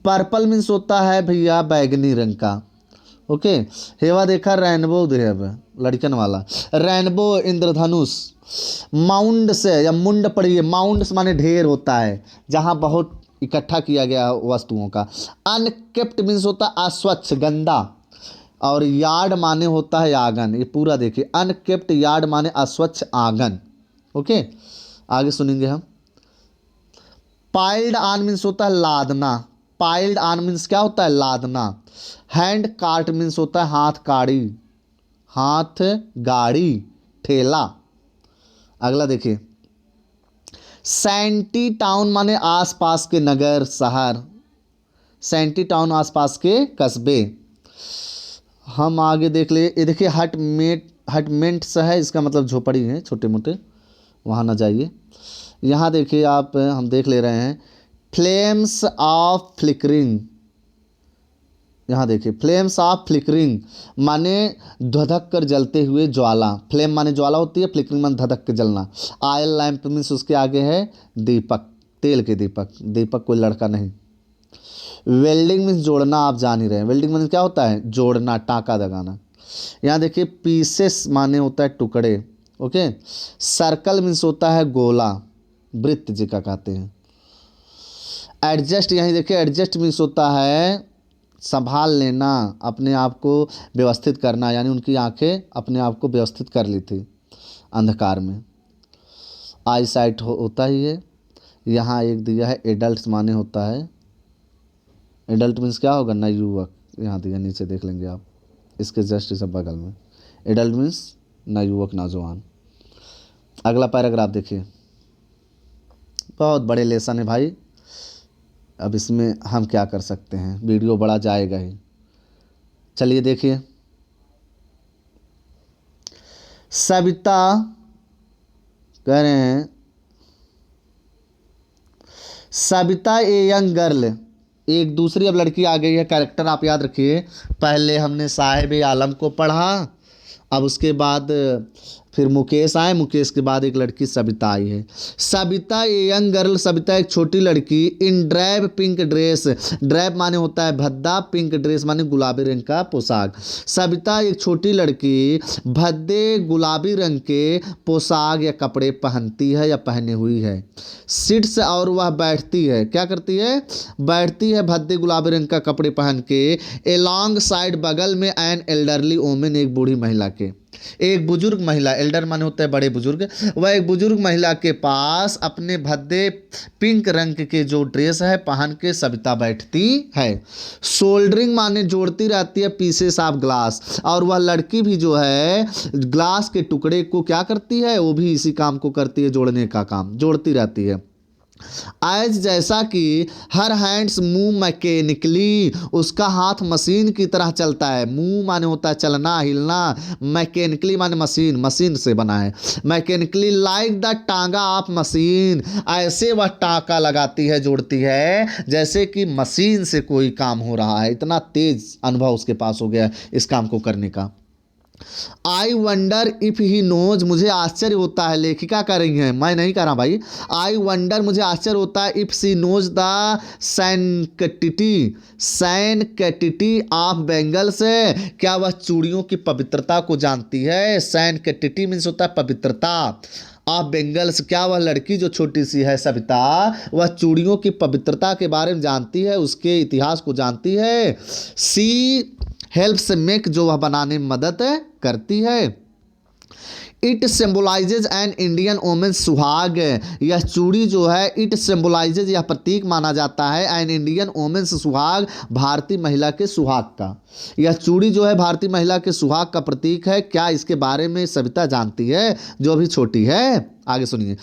पर्पल मीन्स होता है भैया बैगनी रंग का, ओके। हेवा देखा रेनबो देव, लड़कन वाला रेनबो इंद्रधनुष। माउंड से या मुंड पढ़िए, माउंड माने ढेर होता है जहाँ बहुत इकट्ठा किया गया वस्तुओं का। अनकेप्ट मीन्स होता है अस्वच्छ गंदा, और यार्ड माने होता है आंगन। ये पूरा देखिए, अनकेप्ट यार्ड माने अस्वच्छ आंगन, ओके। आगे सुनेंगे हम। पाइल्ड ऑन मीन्स होता है लादना, पाइल्ड ऑन मीन्स क्या होता है, लादना। हैंड कार्ट मीन्स होता है हाथ गाड़ी, हाथ गाड़ी ठेला। अगला देखिए, सैंटी टाउन माने आसपास के नगर शहर, सैंटी टाउन आसपास के कस्बे। हम आगे देख ले, ये देखिए हटमेंट्स है, इसका मतलब झोपड़ी है छोटे मोटे, वहाँ ना जाइए। यहाँ देखिए आप, हम देख ले रहे हैं फ्लेम्स ऑफ फ्लिकरिंग। यहाँ देखिए फ्लेम्स ऑफ फ्लिकरिंग माने धधक कर जलते हुए ज्वाला, फ्लेम माने ज्वाला होती है, फ्लिकरिंग माने धधक के जलना। ऑयल लैंप मीन्स उसके आगे है दीपक, तेल के दीपक, दीपक कोई लड़का नहीं। वेल्डिंग मीन्स जोड़ना, आप जान ही रहे हैं, वेल्डिंग मीन्स क्या होता है, जोड़ना, टाँका लगाना। यहाँ देखिए पीसेस माने होता है टुकड़े, ओके। सर्कल मीन्स होता है गोला, वृत्त जिका कहते हैं। एडजस्ट, यहाँ देखिए एडजस्ट मीन्स होता है संभाल लेना, अपने आप को व्यवस्थित करना, यानी उनकी आंखें अपने आप को व्यवस्थित कर ली थी अंधकार में। आई साइट होता ही है। यहाँ एक दिया है एडल्ट माने होता है, एडल्ट मीन्स क्या होगा, नवयुवक। यहाँ दिया नीचे देख लेंगे आप, इसके जस्ट इस बगल में एडल्ट मीन्स नवयुवक, नौजवान। अगला पैराग्राफ देखिए, बहुत बड़े लेसन है भाई, अब इसमें हम क्या कर सकते हैं, वीडियो बड़ा जाएगा ही। चलिए देखिए, सविता कह रहे हैं, सविता ए यंग गर्ल, एक दूसरी अब लड़की आ गई है। कैरेक्टर आप याद रखिए, पहले हमने साहिब आलम को पढ़ा, अब उसके बाद फिर मुकेश आए, मुकेश के बाद एक लड़की सविता आई है। Savita a young girl, Savita एक छोटी लड़की, इन ड्रैब पिंक ड्रेस, ड्रैब माने होता है भद्दा, पिंक ड्रेस माने गुलाबी रंग का पोशाक। सविता एक छोटी लड़की भद्दे गुलाबी रंग के पोशाक या कपड़े पहनती है या पहने हुई है। सिट्स, और वह बैठती है, क्या करती है, बैठती है भद्दे गुलाबी रंग का कपड़े पहन के, एलॉन्ग साइड बगल में एन एल्डरली वोमेन, एक बूढ़ी महिला के। एक बुजुर्ग महिला, एल्डर माने होता है बड़े बुजुर्ग, वह एक बुजुर्ग महिला के पास अपने भद्दे पिंक रंग के जो ड्रेस है पहन के सविता बैठती है। सोल्डरिंग माने जोड़ती रहती है पीसेस ऑफ ग्लास, और वह लड़की भी जो है ग्लास के टुकड़े को क्या करती है, वो भी इसी काम को करती है, जोड़ने का काम, जोड़ती रहती है। आज जैसा कि हर हैंड्स मूव मैकेनिकली, उसका हाथ मशीन की तरह चलता है। मूव माने होता है चलना, हिलना, मैकेनिकली माने मशीन, मशीन से बना है। मैकेनिकली लाइक द टांगा ऑफ मशीन, ऐसे वह टाँका लगाती है, जोड़ती है जैसे कि मशीन से कोई काम हो रहा है। इतना तेज अनुभव उसके पास हो गया इस काम को करने का। I wonder if he knows, मुझे आश्चर्य होता है, लेखिका कह रही हैं, मैं नहीं कह रहा भाई। आई वंडर, मुझे आश्चर्य होता है, if she knows the sanctity of bangles, क्या वह चूड़ियों की पवित्रता को जानती है। सैंक्टिटी मीन्स होता है पवित्रता, ऑफ बेंगल्स, क्या वह लड़की जो छोटी सी है सविता, वह चूड़ियों की पवित्रता के बारे में जानती है, उसके इतिहास को जानती है। सी हेल्प्स मेक, जो वह बनाने में मदद करती है। It symbolises an Indian women सुहाग, यह चूड़ी जो है, इट सिम्बोलाइजेज, यह प्रतीक माना जाता है, एन इंडियन वोमेन सुहाग, भारतीय महिला के सुहाग का। यह चूड़ी जो है भारतीय महिला के सुहाग का प्रतीक है। क्या इसके बारे में सविता जानती है, जो अभी छोटी है। आगे सुनिए।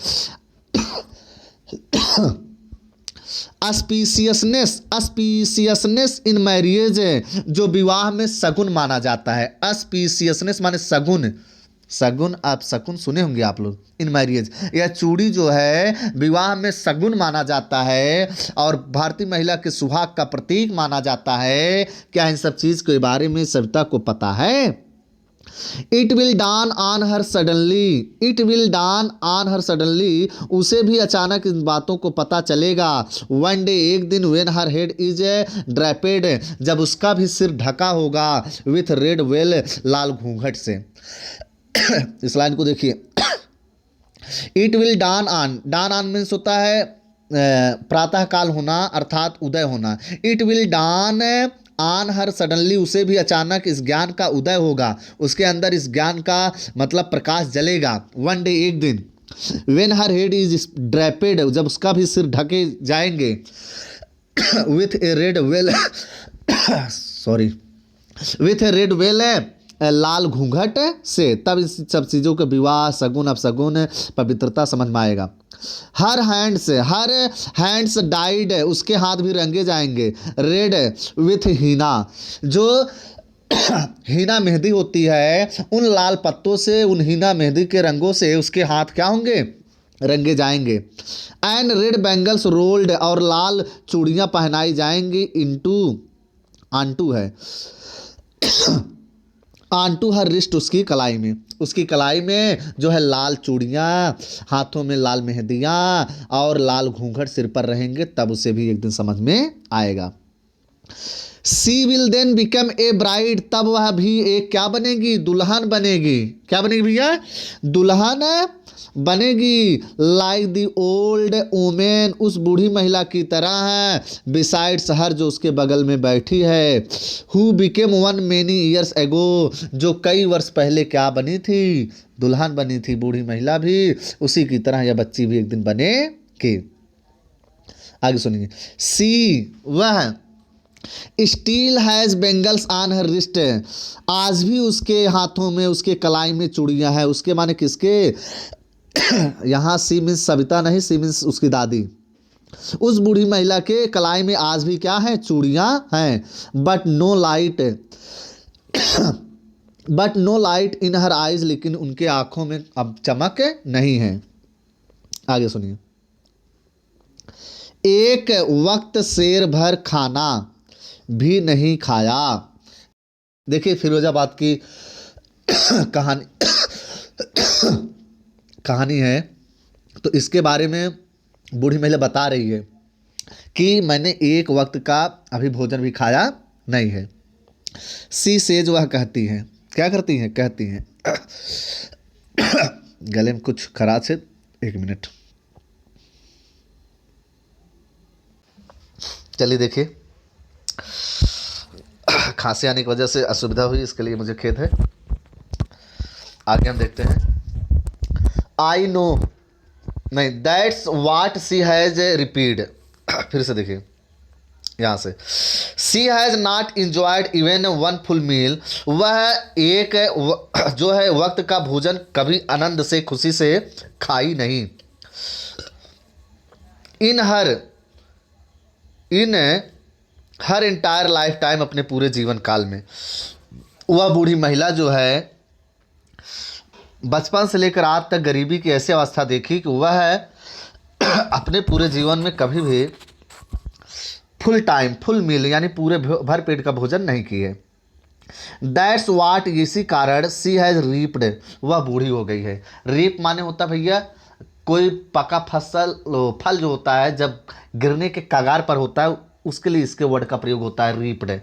अस्पीसियसनेस इन मैरिज, जो विवाह में शगुन माना जाता है। अस्पीसियसनेस माने शगुन, शगुन, आप शगुन सुने होंगे आप लोग। इन मैरिज, यह चूड़ी जो है विवाह में शगुन माना जाता है और भारतीय महिला के सुहाग का प्रतीक माना जाता है। क्या इन सब चीज़ के बारे में सविता को पता है। It will dawn on her suddenly, it will dawn on her suddenly, उसे भी अचानक इन बातों को पता चलेगा। वन डे, एक दिन, when her head is draped, जब उसका भी सिर ढका होगा, विथ रेड वेल, लाल घूंघट से। इस लाइन को देखिए। It will dawn on, dawn on means होता है प्रातः काल होना, अर्थात उदय होना। It will dawn on her suddenly, उसे भी अचानक इस ज्ञान का उदय होगा, उसके अंदर इस ज्ञान का मतलब प्रकाश जलेगा। वन डे, एक दिन, when her head is draped, जब उसका भी सिर ढके जाएंगे, with a red veil, sorry, with a red veil, लाल घूंघट से, तब इस सब चीज़ों के विवाह, शगुन, अपशगुन, पवित्रता समझ में आएगा। हर हैंड्स डाइड, उसके हाथ भी रंगे जाएंगे, रेड विथ हीना, जो हीना मेहंदी होती है, उन लाल पत्तों से, उन हीना मेहंदी के रंगों से उसके हाथ क्या होंगे, रंगे जाएंगे। एंड रेड बैंगल्स रोल्ड, और लाल चूड़ियाँ पहनाई जाएंगी, आंटू है आंटू हर रिस्ट, उसकी कलाई में, उसकी कलाई में जो है लाल चूड़ियाँ, हाथों में लाल मेहंदियाँ और लाल घूंघट सिर पर रहेंगे, तब उसे भी एक दिन समझ में आएगा। She will then become a bride, तब वह भी एक क्या बनेगी, दुल्हन बनेगी। क्या बनेगी भैया, दुल्हन बनेगी। लाइक दी ओल्ड वुमेन, उस बूढ़ी महिला की तरह है। बिसाइड्स हर, जो उसके बगल में बैठी है। Who became one many years ago, जो कई वर्ष पहले क्या बनी थी, दुल्हन बनी थी बूढ़ी महिला भी, उसी की तरह यह बच्ची भी एक दिन बनेगी। आगे सुनिए। सी, वह still has bangles on her wrist, आज भी उसके हाथों में, उसके कलाई में चूड़ियाँ हैं। उसके माने किसके, यहाँ सी मीन्स सविता नहीं, सी मीन्स उसकी दादी। उस बूढ़ी महिला के कलाई में आज भी क्या है, चूड़ियाँ हैं। But no light in her eyes, लेकिन उनके आंखों में अब चमक नहीं है। आगे सुनिए। एक वक्त शेर भर खाना भी नहीं खाया। देखिए फिरोजाबाद की कहानी है, तो इसके बारे में बूढ़ी महिला बता रही है कि मैंने एक वक्त का अभी भोजन भी खाया नहीं है। सी सेज, वह कहती हैं, क्या करती हैं, कहती हैं, गले में कुछ खराश है, एक मिनट, चलिए देखिए, खांसी आने की वजह से असुविधा हुई, इसके लिए मुझे खेद है। आगे हम देखते हैं। आई नो, नहीं, that's what she has repeat. फिर से देखिए यहाँ से, she has not enjoyed even one full meal, वह एक जो है वक्त का भोजन कभी आनंद से खुशी से खाई नहीं। इन हर इन हर इंटायर लाइफ टाइम, अपने पूरे जीवन काल में वह बूढ़ी महिला जो है बचपन से लेकर आज तक गरीबी की ऐसी अवस्था देखी कि वह अपने पूरे जीवन में कभी भी फुल मील यानी पूरे भर पेट का भोजन नहीं किए। दैट्स वाट, इसी कारण सी हैज़ रीप्ड, वह बूढ़ी हो गई है। रीप माने होता भैया कोई पका फल जो होता है जब गिरने के कगार पर होता है, उसके लिए इसके वर्ड का प्रयोग होता है रीप्ड,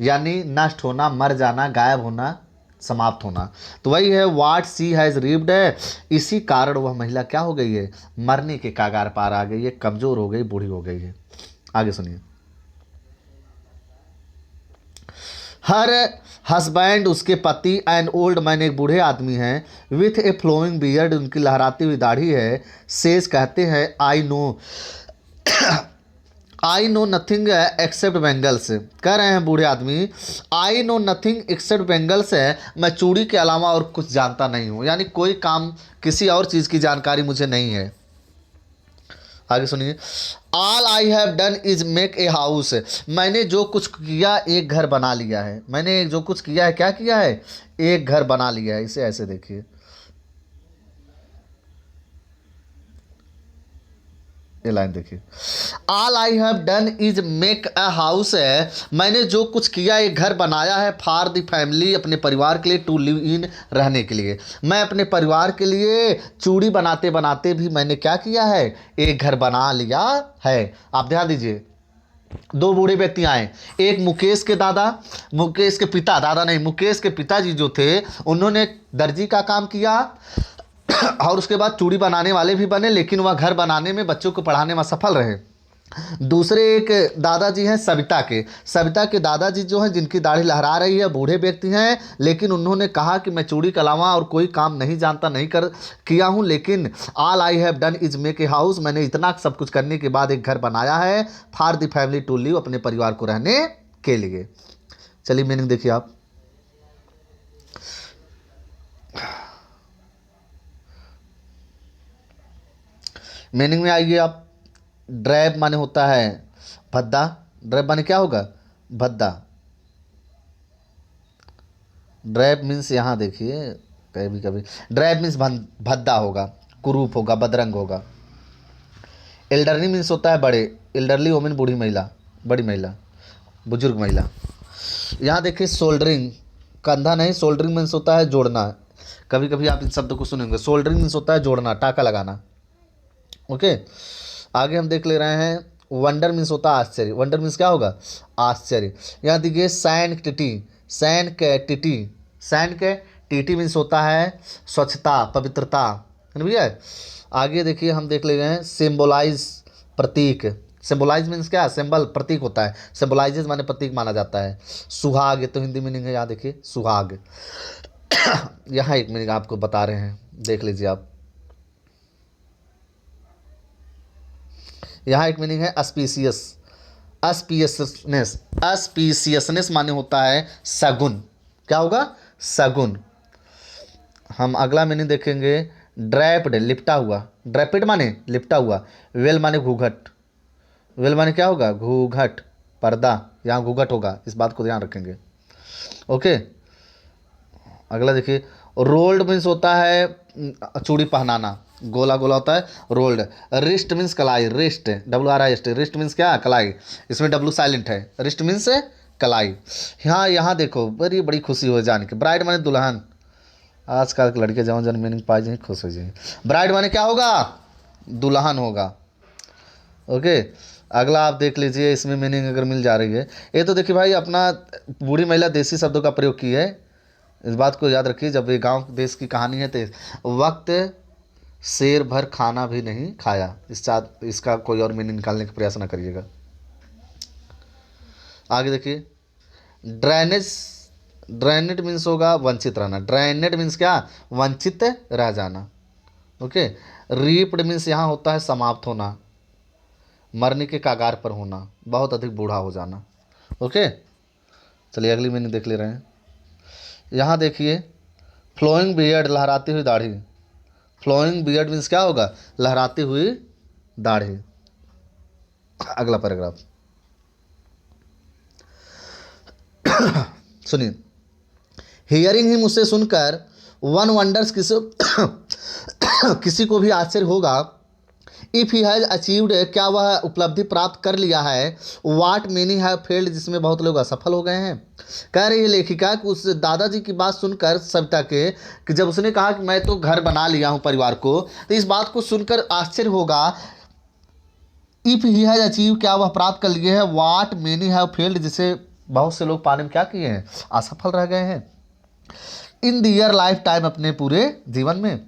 यानी नष्ट होना, मर जाना, गायब होना, समाप्त होना। तो वही है वाट सी हैज़ रीप्ड, इसी कारण वह महिला क्या हो गई है, मरने के कगार पार आ गई है, कमज़ोर हो गई, बूढ़ी हो गई है। आगे सुनिए। हर हस्बैंड, उसके पति, एंड ओल्ड मैन, एक बूढ़े आदमी हैं, विथ ए फ्लोइंग बियर्ड, उनकी लहराती हुई दाढ़ी है, सेज कहते हैं, I know nothing except bangles, कह रहे हैं बूढ़े आदमी, I know nothing except bangles है, मैं चूड़ी के अलावा और कुछ जानता नहीं हूँ, यानी कोई काम, किसी और चीज़ की जानकारी मुझे नहीं है। आगे सुनिए। All I have done is make a house, मैंने जो कुछ किया एक घर बना लिया है। मैंने जो कुछ किया है, क्या किया है, एक घर बना लिया है। इसे ऐसे देखिए, ये लाइन देखिए। All I have done is make a house है, मैंने जो कुछ किया एक घर बनाया है, फॉर द फैमिली, अपने परिवार के लिए, टू लिव इन, रहने के लिए। मैं अपने परिवार के लिए चूड़ी बनाते बनाते भी मैंने क्या किया है, एक घर बना लिया है। आप ध्यान दीजिए, दो बूढ़े व्यक्ति आए, एक मुकेश के दादा, मुकेश के पिता, दादा नहीं, मुकेश के पिताजी जो थे उन्होंने दर्जी का काम किया और उसके बाद चूड़ी बनाने वाले भी बने, लेकिन वह घर बनाने में, बच्चों को पढ़ाने में सफल रहे। दूसरे एक दादाजी हैं सविता के दादाजी जो हैं, जिनकी दाढ़ी लहरा रही है, बूढ़े व्यक्ति हैं, लेकिन उन्होंने कहा कि मैं चूड़ी के अलावा और कोई काम नहीं जानता, नहीं किया हूं, लेकिन all I have done is make a house, मैंने इतना सब कुछ करने के बाद एक घर बनाया है, for the family to live, अपने परिवार को रहने के लिए। चलिए मीनिंग देखिए आप। मीनिंग में आइए आप। ड्रैब माने होता है भद्दा, ड्रैब माने क्या होगा, भद्दा। ड्रैब मीन्स यहाँ देखिए, कभी कभी ड्रैब मीन्स भद्दा होगा, कुरूप होगा, बदरंग होगा। एल्डरली मीन्स होता है बड़े, एल्डरली वोमेन बूढ़ी महिला, बड़ी महिला, बुजुर्ग महिला। यहाँ देखिए सोल्डरिंग, कंधा नहीं, सोल्डरिंग मीन्स होता है जोड़ना। कभी कभी आप इन शब्दों को सुनेंगे, सोल्डरिंग मीन्स होता है जोड़ना, टाका लगाना। ओके, आगे हम देख ले रहे हैं। वंडर मीन्स होता है आश्चर्य, वंडर मीन्स क्या होगा, आश्चर्य। यहाँ देखिए सैंक्टिटी, सैंक्टिटी मीन्स होता है स्वच्छता, पवित्रता, है ना भैया। आगे देखिए हम देख ले रहे हैं सिम्बोलाइज, प्रतीक। सिम्बोलाइज मीन्स क्या, सिंबल, प्रतीक होता है, सिम्बोलाइजेज माने प्रतीक माना जाता है। सुहाग, ये तो हिंदी मीनिंग है, यहाँ देखिए सुहाग। यहाँ एक मीनिंग आपको बता रहे हैं, देख लीजिए आप। यहाँ एक मीनिंग है अस्पीसियस, अस्पीसियसनेस माने होता है सगुन, क्या होगा, सगुन। हम अगला मीनिंग देखेंगे, ड्रैप्ड, लिपटा हुआ, ड्रैपिड माने लिपटा हुआ, वेल माने घूंघट, वेल माने क्या होगा, घूंघट, पर्दा, यहाँ घूंघट होगा, इस बात को ध्यान रखेंगे। ओके, अगला देखिए, रोल्ड मीन्स होता है चूड़ी पहनाना, गोला गोला होता है रोल्ड। रिस्ट मीन्स कलाई, रिस्ट, WRIST, रिस्ट मीन्स क्या, कलाई, इसमें W साइलेंट है, रिस्ट मीन्स कलाई। यहाँ देखो, बड़ी खुशी हो जाने की, ब्राइड माने दुल्हन, आजकल के लड़के जवन जन मीनिंग पाए जाए खुश हो जाए। ब्राइड माने क्या होगा, दुल्हन होगा। ओके, अगला आप देख लीजिए, इसमें मीनिंग अगर मिल जा रही है। ये तो देखिए भाई, अपना बूढ़ी महिला देसी शब्दों का प्रयोग की है, इस बात को याद रखिए। जब ये गांव देश की कहानी है तो वक्त शेर भर खाना भी नहीं खाया, इसका कोई और मीनिंग निकालने का प्रयास ना करिएगा। आगे देखिए, ड्रेनेज ड्रेनेड मीन्स होगा वंचित रहना, ड्रेनेड मीन्स क्या, वंचित रह जाना। ओके, रीप्ड मीन्स यहाँ होता है समाप्त होना, मरने के कागार पर होना, बहुत अधिक बूढ़ा हो जाना। ओके, चलिए अगली मीनिंग देख ले रहे हैं। यहाँ देखिए, फ्लोइंग बियर्ड, लहराती हुई दाढ़ी। फ्लोइंग बियर्ड मीन्स क्या होगा, लहराती हुई दाढ़ी। अगला पैराग्राफ सुनिए। हियरिंग हिम, उसे सुनकर, वन वंडर्स, किसी को भी आश्चर्य होगा, इफ ही हैज अचीव्ड, क्या वह उपलब्धि प्राप्त कर लिया है, वाट मेनी हैव फेल्ड, जिसमें बहुत लोग असफल हो गए हैं। कह रही है लेखिका कि उस दादाजी की बात सुनकर सविता के, कि जब उसने कहा कि मैं तो घर बना लिया हूं परिवार को, तो इस बात को सुनकर आश्चर्य होगा, इफ ही हैज अचीव, क्या वह प्राप्त कर लिए है, वाट मेनी हैव फेल्ड, जिसे बहुत से लोग पाने में क्या किए हैं, असफल रह गए हैं, इन दियर लाइफ टाइम, अपने पूरे जीवन में।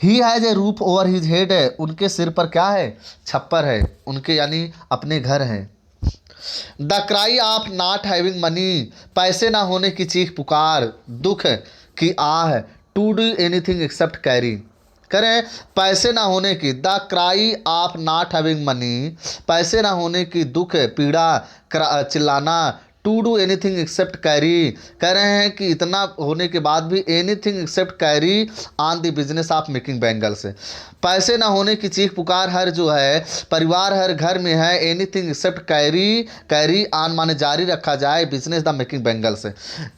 He has a roof over his head, है उनके सिर पर क्या है, छप्पर है, उनके यानी अपने घर हैं। The cry of not having money, पैसे ना होने की चीख पुकार, दुख की आह, to do anything except carry. करें, पैसे ना होने की, the cry of not having money, पैसे ना होने की दुख, पीड़ा, चिल्लाना, to do anything except carry, कह रहे हैं कि इतना होने के बाद भी, anything except carry on the business of making bangles, पैसे ना होने की चीख पुकार हर जो है परिवार हर घर में है, anything except carry, carry on माने जारी रखा जाए, बिजनेस द मेकिंग बैंगल्स।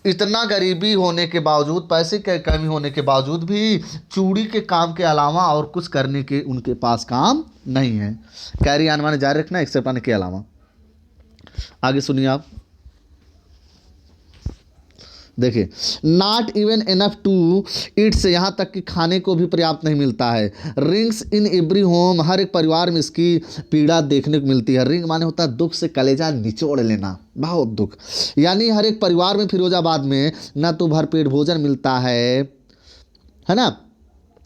इतना गरीबी होने के बावजूद, पैसे की कमी होने के बावजूद भी, चूड़ी के काम के अलावा और कुछ करने के उनके पास काम नहीं है। कैरी ऑन माने जारी रखना, एक्सेप्ट आने के अलावा। आगे सुनिए आप, देखिए, not even enough to its, यहाँ तक कि खाने को भी पर्याप्त नहीं मिलता है। रिंग्स इन एवरी होम, हर एक परिवार में इसकी पीड़ा देखने को मिलती है। रिंग माने होता है दुख से कलेजा निचोड़ लेना, बहुत दुख, यानी हर एक परिवार में फिरोजाबाद में ना तो भरपेट भोजन मिलता है ना,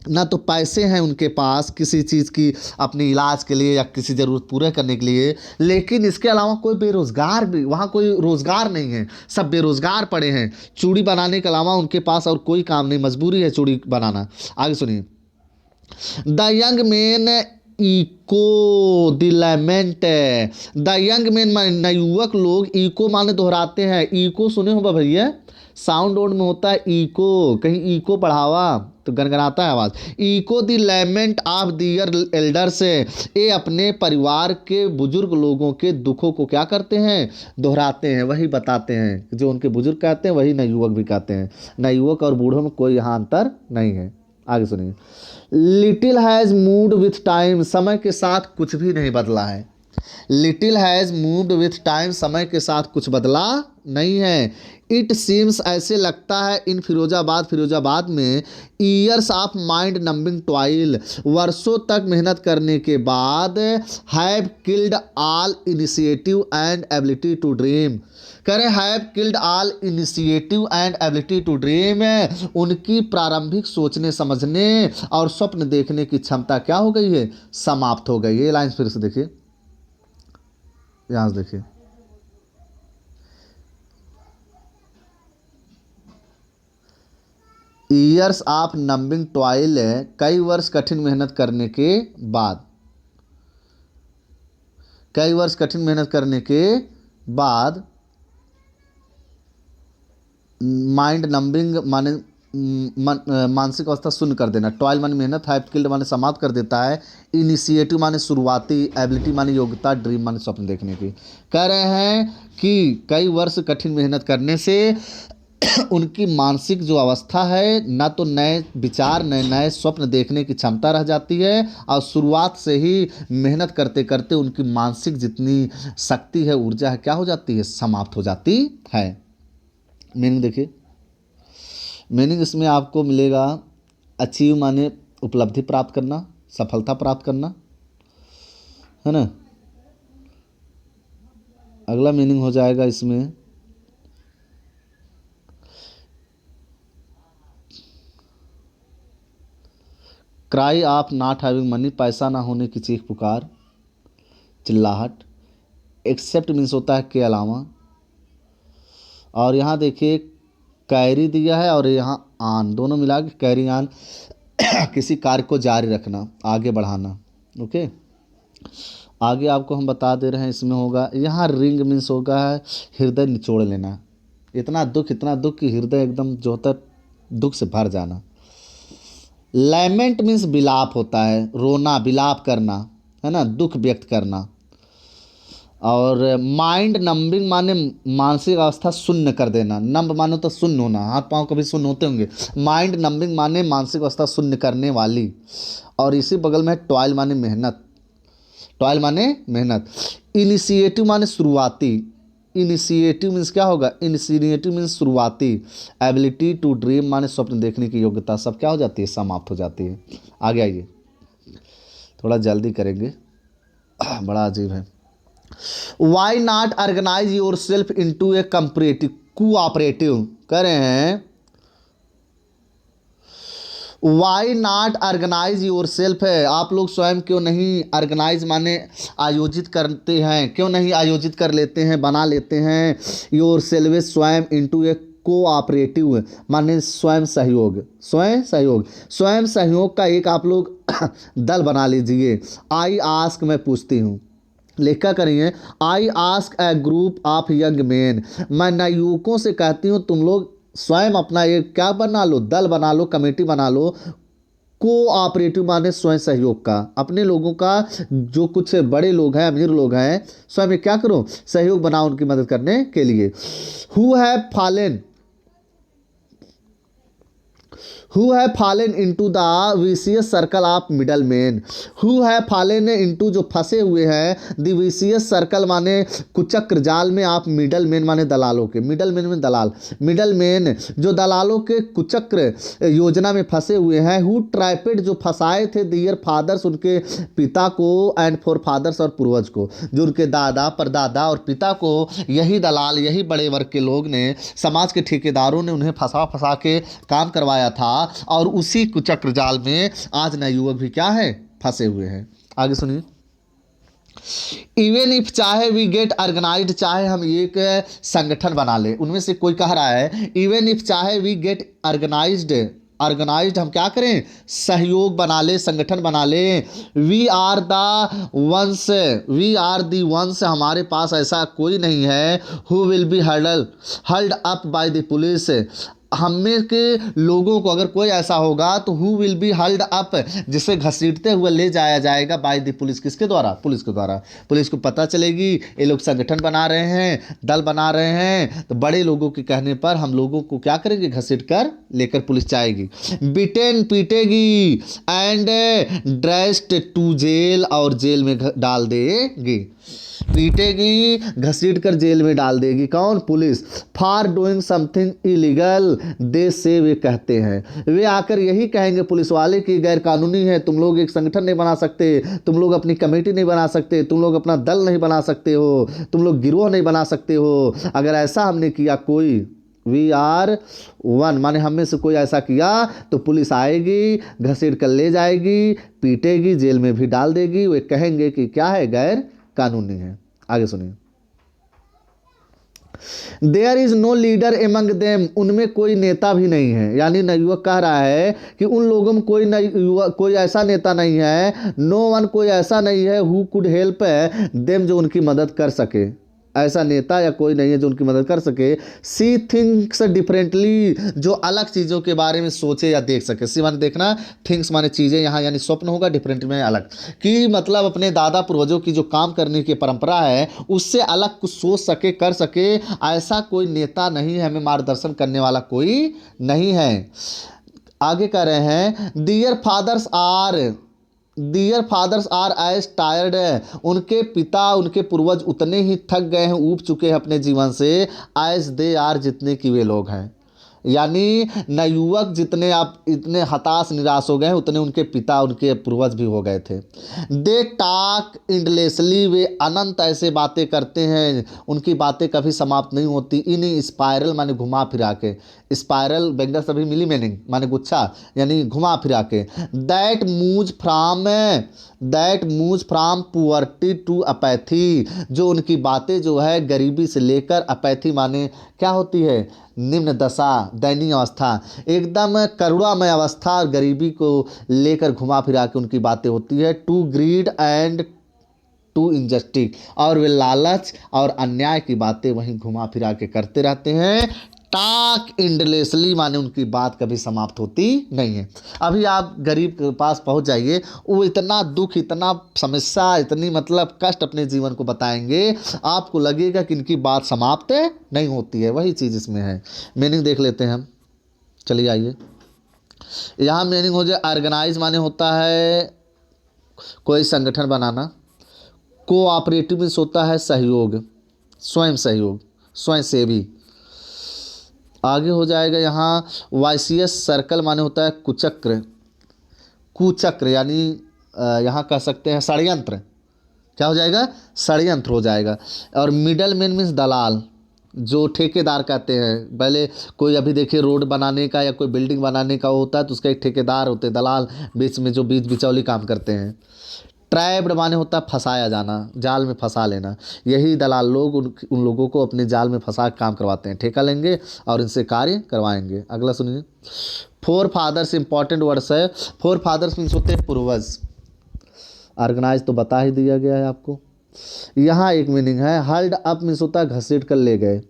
ना तो पैसे हैं उनके पास किसी चीज़ की अपने इलाज के लिए या किसी ज़रूरत पूरा करने के लिए, लेकिन इसके अलावा कोई बेरोज़गार भी, वहाँ कोई रोज़गार नहीं है, सब बेरोज़गार पड़े हैं। चूड़ी बनाने के अलावा उनके पास और कोई काम नहीं, मजबूरी है चूड़ी बनाना। आगे सुनिए, the young man eco the lament, the young man माने युवक लोग, इको माने दोहराते हैं, इको सुने हो भैया, साउंड ओड में होता है इको, कहीं इको बढ़ावा तो गनगनाता है आवाज़। Echo the lament of their elders, ये अपने परिवार के बुजुर्ग लोगों के दुखों को क्या करते हैं, दोहराते हैं, वही बताते हैं, जो उनके बुजुर्ग कहते हैं वही नवयुवक भी कहते हैं। नवयुवक और बूढ़ों में कोई यहाँ अंतर नहीं है। आगे सुनिए, little has moved with time, समय के साथ कुछ भी नहीं बदला है। Little has moved with time, समय के साथ कुछ बदला नहीं है। इट सीम्स, ऐसे लगता है, इन फिरोजाबाद में, years of mind numbing toil, वर्षों तक मेहनत करने के बाद, have killed all initiative and ability to dream, करें have killed all initiative and ability to dream, उनकी प्रारंभिक सोचने समझने और स्वप्न देखने की क्षमता क्या हो गई है, समाप्त हो गई है। ये लाइन फिर से देखिए, यहाँ से देखिए, ईयर्स ऑफ नंबिंग टॉयल, कई वर्ष कठिन मेहनत करने के बाद, कई वर्ष कठिन मेहनत करने के बाद, माइंड नंबिंग माने मानसिक अवस्था शून्य कर देना, टॉयल माने मेहनत, हैव किल्ड माने समाप्त कर देता है, इनिशिएटिव माने शुरुआती, एबिलिटी माने योग्यता, ड्रीम माने स्वप्न देखने की। कह रहे हैं कि कई वर्ष कठिन मेहनत करने से उनकी मानसिक जो अवस्था है, ना तो नए विचार नए नए स्वप्न देखने की क्षमता रह जाती है, और शुरुआत से ही मेहनत करते करते उनकी मानसिक जितनी शक्ति है, ऊर्जा है, क्या हो जाती है, समाप्त हो जाती है। मीनिंग देखिए, मीनिंग इसमें आपको मिलेगा, अचीव माने उपलब्धि प्राप्त करना, सफलता प्राप्त करना, है ना। अगला मीनिंग हो जाएगा इसमें, cry of not having money, पैसा ना होने की चीख पुकार, चिल्लाहट। एक्सेप्ट मीन्स होता है के अलावा, और यहाँ देखिए कैरी दिया है और यहाँ आन, दोनों मिला के कैरी आन, किसी कार्य को जारी रखना, आगे बढ़ाना। ओके, आगे आपको हम बता दे रहे हैं, इसमें होगा यहाँ रिंग मीन्स होगा हृदय निचोड़ लेना, इतना दुख कि हृदय एकदम जो होता है दुख से भर जाना। लैमेंट मीन्स विलाप होता है, रोना, विलाप करना, है ना, दुख व्यक्त करना। और माइंड नंबिंग माने मानसिक अवस्था शून्य कर देना, नंब मानो तो शून्य होना, हाथ पांव कभी शून्य होते होंगे। माइंड नंबिंग माने मानसिक अवस्था शून्य करने वाली। और इसी बगल में टॉयल माने मेहनत, टॉयल माने मेहनत। इनिशिएटिव माने शुरुआती, इनिशिएटिव मीन्स क्या होगा, इनिशिएटिव मीन्स शुरुआती। एबिलिटी टू ड्रीम माने स्वप्न देखने की योग्यता, सब क्या हो जाती है, समाप्त हो जाती है। आगे आइए, थोड़ा जल्दी करेंगे, बड़ा अजीब है। Why not organise yourself into a comparative cooperative, कह रहे हैं why not organise yourself है, आप लोग स्वयं क्यों नहीं ऑर्गेनाइज माने आयोजित करते हैं, क्यों नहीं आयोजित कर लेते हैं, बना लेते हैं योर सेल्फ स्वयं इंटू ए कोऑपरेटिव माने स्वयं सहयोग, स्वयं सहयोग, स्वयं सहयोग का एक आप लोग दल बना लीजिए। आई आस्क, मैं पूछती हूँ, लेखा करिए, I ask A group of young man, मैं नवयुवकों से कहती हूँ तुम लोग स्वयं अपना एक क्या बना लो, दल बना लो, कमेटी बना लो। कोऑपरेटिव माने स्वयं सहयोग का, अपने लोगों का, जो कुछ बड़े लोग हैं, अमीर लोग हैं, स्वयं क्या करो, सहयोग बनाओ उनकी मदद करने के लिए। Who have fallen, Who have fallen into the vicious circle of middlemen, who have fallen into जो फंसे हुए हैं, the vicious circle माने कुचक्र जाल में, आप मिडलमैन माने दलालों के, मिडलमैन में दलाल, मिडलमैन जो दलालों के कुचक्र योजना में फंसे हुए हैं। who trapped जो फंसाए थे देयर फादर्स उनके पिता को, एंड फोर फादर्स और पूर्वज को, जो उनके दादा परदादा और पिता को यही दलाल, यही बड़े वर्ग के लोग ने, समाज के ठेकेदारों ने उन्हें फंसा फंसा के काम करवाया था, और उसी कुचक्र जाल में आज नवयुवक भी क्या है, फंसे हुए हैं। आगे सुनिए, इवन इफ चाहे वी गेट ऑर्गेनाइज्ड, चाहे हम एक संगठन बना ले, उनमें से कोई कह रहा है इवन इफ चाहे वी गेट ऑर्गेनाइज्ड, ऑर्गेनाइज्ड हम क्या करें, सहयोग बना ले, संगठन बना ले। We are the ones, we are the ones, हमारे पास ऐसा कोई नहीं है, who will be held up by the police, हम में के लोगों को अगर कोई ऐसा होगा तो who will be held up, जिसे घसीटते हुए ले जाया जाएगा बाय द पुलिस, किसके द्वारा, पुलिस के द्वारा। पुलिस को पता चलेगी ये लोग संगठन बना रहे हैं, दल बना रहे हैं, तो बड़े लोगों के कहने पर हम लोगों को क्या करेंगे, घसीट कर लेकर पुलिस जाएगी, बिटेन पीटेगी, एंड ड्रेस्ड टू जेल, और जेल में डाल देगी, पीटेगी, घसीट कर जेल में डाल देगी, कौन, police. For doing something illegal, they say, वे कहते हैं, वे आकर यही कहेंगे पुलिस वाले कि गैर कानूनी है, तुम लोग एक संगठन नहीं बना सकते, तुम लोग अपनी कमेटी नहीं बना सकते, तुम लोग अपना दल नहीं बना सकते हो, तुम लोग गिरोह नहीं बना सकते हो। अगर ऐसा हमने किया कोई, वी आर वन माने हम में से कोई ऐसा किया तो पुलिस आएगी, घसीट कर ले जाएगी, पीटेगी, जेल में भी डाल देगी, वे कहेंगे कि क्या है, गैर कानूनी है। आगे सुनिए, there is no leader among them, उनमें कोई नेता भी नहीं है, यानी नवयुवक कह रहा है कि उन लोगों में कोई ऐसा नेता नहीं है, नो वन, कोई ऐसा नहीं है, हु कुड हेल्प देम, जो उनकी मदद कर सके, ऐसा नेता या कोई नहीं है जो उनकी मदद कर सके। सी थिंक्स डिफरेंटली, जो अलग चीज़ों के बारे में सोचे या देख सके, सी माने देखना, थिंक्स माने चीज़ें, यहाँ यानी स्वप्न होगा, डिफरेंट में अलग, कि मतलब अपने दादा पूर्वजों की जो काम करने की परंपरा है उससे अलग कुछ सोच सके, कर सके, ऐसा कोई नेता नहीं है, हमें मार्गदर्शन करने वाला कोई नहीं है। आगे कह रहे हैं, दियर फादर्स आर एज टायर्ड, उनके पिता, उनके पूर्वज उतने ही थक गए हैं, ऊब चुके हैं अपने जीवन से, एज दे आर, जितने कि वे लोग हैं, यानी नवयुवक जितने आप इतने हताश निराश हो गए हैं, उतने उनके पिता, उनके पूर्वज भी हो गए थे। दे टॉक एंडलेसली, वे अनंत ऐसे बातें करते हैं, उनकी बातें कभी समाप्त नहीं होती। इन स्पायरल माने घुमा फिरा के, स्पायरल बैंगल सभी मिली मीनिंग माने गुच्छा, यानी घुमा फिरा के। That move from poverty to apathy, जो उनकी बातें जो है गरीबी से लेकर अपैथी माने क्या होती है, निम्न दशा, दयनीय अवस्था, एकदम करुणामय अवस्था और गरीबी को लेकर घुमा फिरा के उनकी बातें होती है। To greed and to injustice, और वे लालच और अन्याय की बातें वहीं घुमा फिरा के करते रहते हैं। टाक इंडलेसली, माने उनकी बात कभी समाप्त होती नहीं है। अभी आप गरीब के पास पहुंच जाइए, वो इतना दुख, इतना समस्या, इतनी मतलब कष्ट अपने जीवन को बताएंगे, आपको लगेगा कि इनकी बात समाप्त नहीं होती है। वही चीज़ इसमें है। मीनिंग देख लेते हैं हम, चलिए आइए। यहाँ मीनिंग हो जाए ऑर्गेनाइज, माने होता है कोई संगठन बनाना। कोऑपरेटिव मीन्स होता है सहयोग, स्वयं सहयोग, स्वयं सेवी। आगे हो जाएगा यहाँ वाइसियस सर्कल, माने होता है कुचक्र, कुचक्र यानी यहाँ कह सकते हैं षड्यंत्र। क्या हो जाएगा? षड्यंत्र हो जाएगा। और मिडल मैन मीन्स दलाल, जो ठेकेदार कहते हैं। पहले कोई अभी देखिए रोड बनाने का या कोई बिल्डिंग बनाने का होता है तो उसका एक ठेकेदार होते हैं, दलाल बीच में जो बीच बिचौली काम करते हैं। ट्रैप्ड माने होता है फंसाया जाना, जाल में फंसा लेना। यही दलाल लोग उन लोगों को अपने जाल में फंसा के काम करवाते हैं, ठेका लेंगे और इनसे कार्य करवाएंगे। अगला सुनिए, फोर फादर्स इंपॉर्टेंट वर्ड्स है। फोर फादर्स मीन्स होते हैं पूर्वज। ऑर्गेनाइज तो बता ही दिया गया है आपको। यहाँ एक मीनिंग है, हल्ड अप मीन्स होता है घसीट कर ले गए।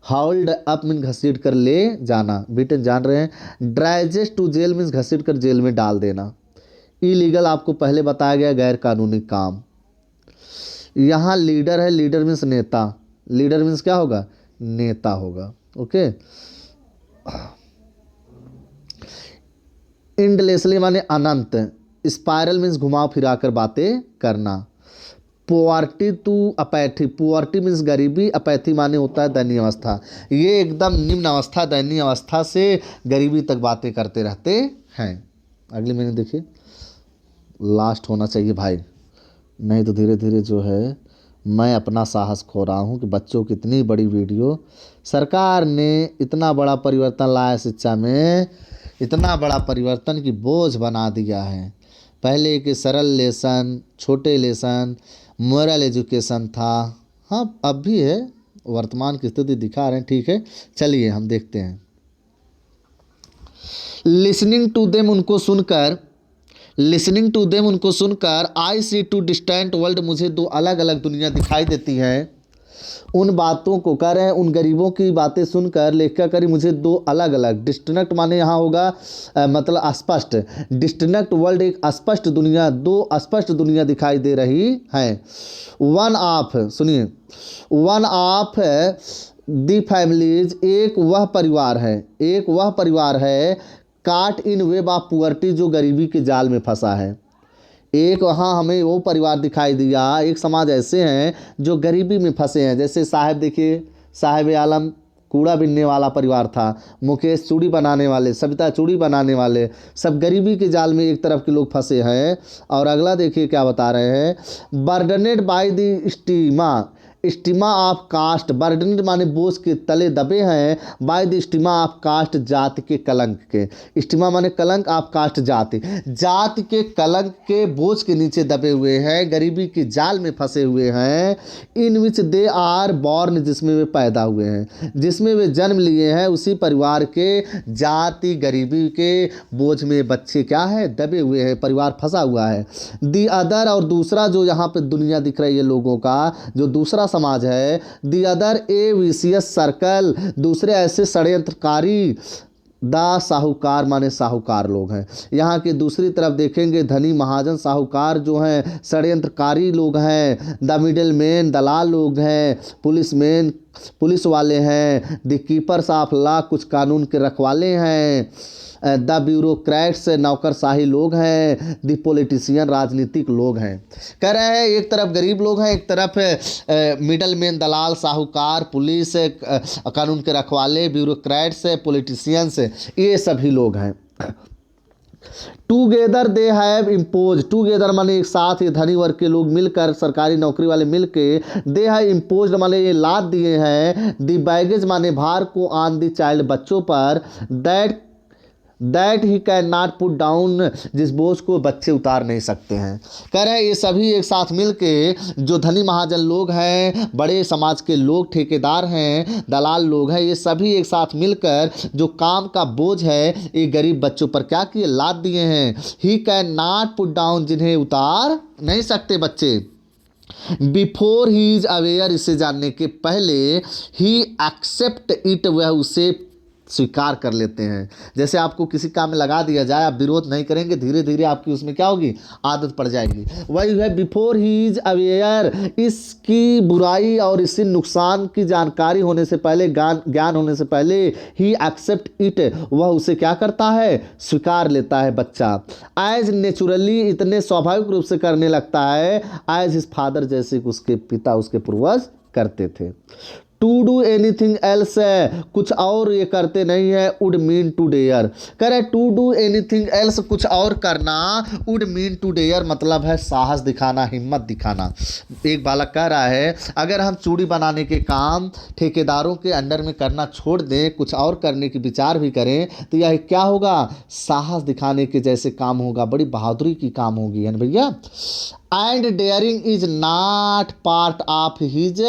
हाउल्ड अप मीन घसीट कर ले जाना, बीटन जान रहे हैं। ड्राइजेस्ट टू जेल मीन्स घसीट कर जेल में डाल देना। इलीगल आपको पहले बताया गया, गैर कानूनी काम। यहाँ लीडर है, लीडर मीन्स नेता। लीडर मीन्स क्या होगा? नेता होगा। ओके। इंडलेसली माने अनंत। स्पाइरल मीन्स घुमा फिरा कर बातें करना। Poverty to apathy, poverty means गरीबी, अपैथी माने होता है दयनीय अवस्था। ये एकदम निम्न अवस्था, दयनीय अवस्था से गरीबी तक बातें करते रहते हैं। अगली मैंने देखिए, लास्ट होना चाहिए भाई, नहीं तो धीरे धीरे जो है मैं अपना साहस खो रहा हूँ कि बच्चों की इतनी बड़ी वीडियो, सरकार ने इतना बड़ा परिवर्तन लाया शिक्षा में, इतना बड़ा परिवर्तन की बोझ बना दिया है। पहले के सरल लेसन, छोटे लेसन, मोरल एजुकेशन था। हाँ अब भी है, वर्तमान की स्थिति दिखा रहे हैं, ठीक है। चलिए हम देखते हैं। लिसनिंग टू देम, उनको सुनकर, लिसनिंग टू देम उनको सुनकर, आई सी टू डिस्टेंट वर्ल्ड, मुझे दो अलग अलग दुनिया दिखाई देती है। उन बातों को कह रहे हैं, उन गरीबों की बातें सुनकर लेखक करी मुझे दो अलग अलग, डिस्टिंक्ट माने यहाँ होगा मतलब स्पष्ट, डिस्टिंक्ट वर्ल्ड एक स्पष्ट दुनिया, दो स्पष्ट दुनिया दिखाई दे रही है। वन ऑफ, सुनिए, वन ऑफ दी फैमिलीज, एक वह परिवार है, एक वह परिवार है, काट इन वेब ऑफ पुअर्टी, जो गरीबी के जाल में फंसा है। एक वहाँ हमें वो परिवार दिखाई दिया, एक समाज ऐसे हैं जो गरीबी में फंसे हैं। जैसे साहब देखिए, साहिब आलम कूड़ा बीनने वाला परिवार था, मुकेश चूड़ी बनाने वाले, सविता चूड़ी बनाने वाले, सब गरीबी के जाल में एक तरफ के लोग फंसे हैं। और अगला देखिए क्या बता रहे हैं, burdened by the stigma, stigma of caste, burden माने बोझ के तले दबे हैं, by the stigma of caste, जाति के कलंक के। स्टिमा माने कलंक, ऑफ कास्ट जाति, जाति के कलंक के बोझ के नीचे दबे हुए हैं, गरीबी के जाल में फंसे हुए हैं। इन विच दे आर बॉर्न, जिसमें वे पैदा हुए हैं, जिसमें वे जन्म लिए हैं, उसी परिवार के जाति गरीबी के बोझ में बच्चे क्या है, दबे हुए हैं, परिवार फंसा हुआ है। दी अदर, और दूसरा जो यहाँ पे दुनिया दिख रही है लोगों का, जो दूसरा समाज है, the other A vicious circle, दूसरे ऐसे षड्यंत्रकारी, दा साहूकार माने साहूकार लोग हैं। यहाँ के दूसरी तरफ देखेंगे धनी महाजन साहूकार जो हैं षड्यंत्रकारी लोग हैं, द मिडिल मैन दलाल लोग हैं, पुलिस मैन पुलिस वाले हैं, द कीपर्स ऑफ लॉ कुछ कानून के रखवाले हैं, द ब्यूरोक्रेट्स नौकरशाही लोग हैं, द पॉलिटिशियन राजनीतिक लोग हैं। कह रहे हैं एक तरफ गरीब लोग हैं, एक तरफ मिडल मैन दलाल साहूकार, पुलिस कानून के रखवाले, ब्यूरोक्रेट्स पॉलिटिशियंस, ये सभी लोग हैं। Together they have impose, together माने एक साथ, ये धनी वर्ग के लोग मिलकर, सरकारी नौकरी वाले मिलके, दे हैव इम्पोज माने ये लाद दिए हैं, दी बैगेज माने भार को, ऑन दी चाइल्ड बच्चों पर, that that he can not put down, जिस बोझ को बच्चे उतार नहीं सकते हैं। कह रहे हैं ये सभी एक साथ मिल के, जो धनी महाजन लोग हैं, बड़े समाज के लोग, ठेकेदार हैं, दलाल लोग हैं, ये सभी एक साथ मिलकर जो काम का बोझ है ये गरीब बच्चों पर क्या किए, लाद दिए हैं। He can not put down, जिन्हें उतार नहीं सकते बच्चे। बिफोर ही इज अवेयर, इसे जानने के पहले, ही एक्सेप्ट इट, वह उसे स्वीकार कर लेते हैं। जैसे आपको किसी काम में लगा दिया जाए, आप विरोध नहीं करेंगे, धीरे धीरे आपकी उसमें क्या होगी, आदत पड़ जाएगी। वही है बिफोर ही इज अवेयर, इसकी बुराई और इससे नुकसान की जानकारी होने से पहले, ज्ञान होने से पहले, ही एक्सेप्ट इट, वह उसे क्या करता है, स्वीकार लेता है बच्चा। एज नेचुरली, इतने स्वाभाविक रूप से करने लगता है, एज हिज फादर, जैसे कि उसके पिता, उसके पूर्वज करते थे। टू डू एनीथिंग एल्स है, कुछ और ये करते नहीं है, वुड मीन टू डेयर। कह रहे टू डू एनीथिंग एल्स, कुछ और करना, वुड मीन टू डेयर, मतलब है साहस दिखाना, हिम्मत दिखाना। एक बालक कह रहा है अगर हम चूड़ी बनाने के काम ठेकेदारों के अंडर में करना छोड़ दें, कुछ और करने की विचार भी करें, तो यह क्या होगा, साहस दिखाने के जैसे काम होगा, बड़ी बहादुरी की काम होगी, है ना भैया। And daring is not part of his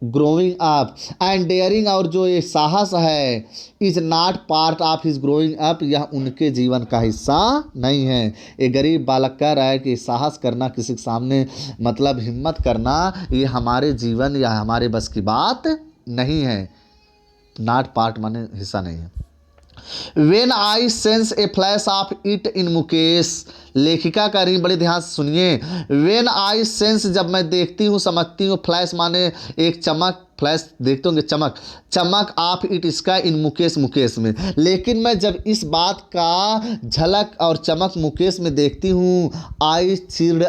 growing up, and daring, और जो ये साहस है, is not part of his growing up, यह उनके जीवन का हिस्सा नहीं है। एक गरीब बालक कह रहा है कि साहस करना, किसी के सामने मतलब हिम्मत करना, ये हमारे जीवन या हमारे बस की बात नहीं है। नॉट पार्ट माने हिस्सा नहीं है। When I sense A flash of it in Mukesh, लेखिका कह रही, बड़े ध्यान से सुनिए। वेन आई सेंस, जब मैं देखती हूँ, समझती हूँ, फ्लैश माने एक चमक, फ्लैश देखते होंगे चमक, चमक ऑफ इट, इसका, इन मुकेश, मुकेश में। लेकिन मैं जब इस बात का झलक और चमक मुकेश में देखती हूँ, आई चीर्ड,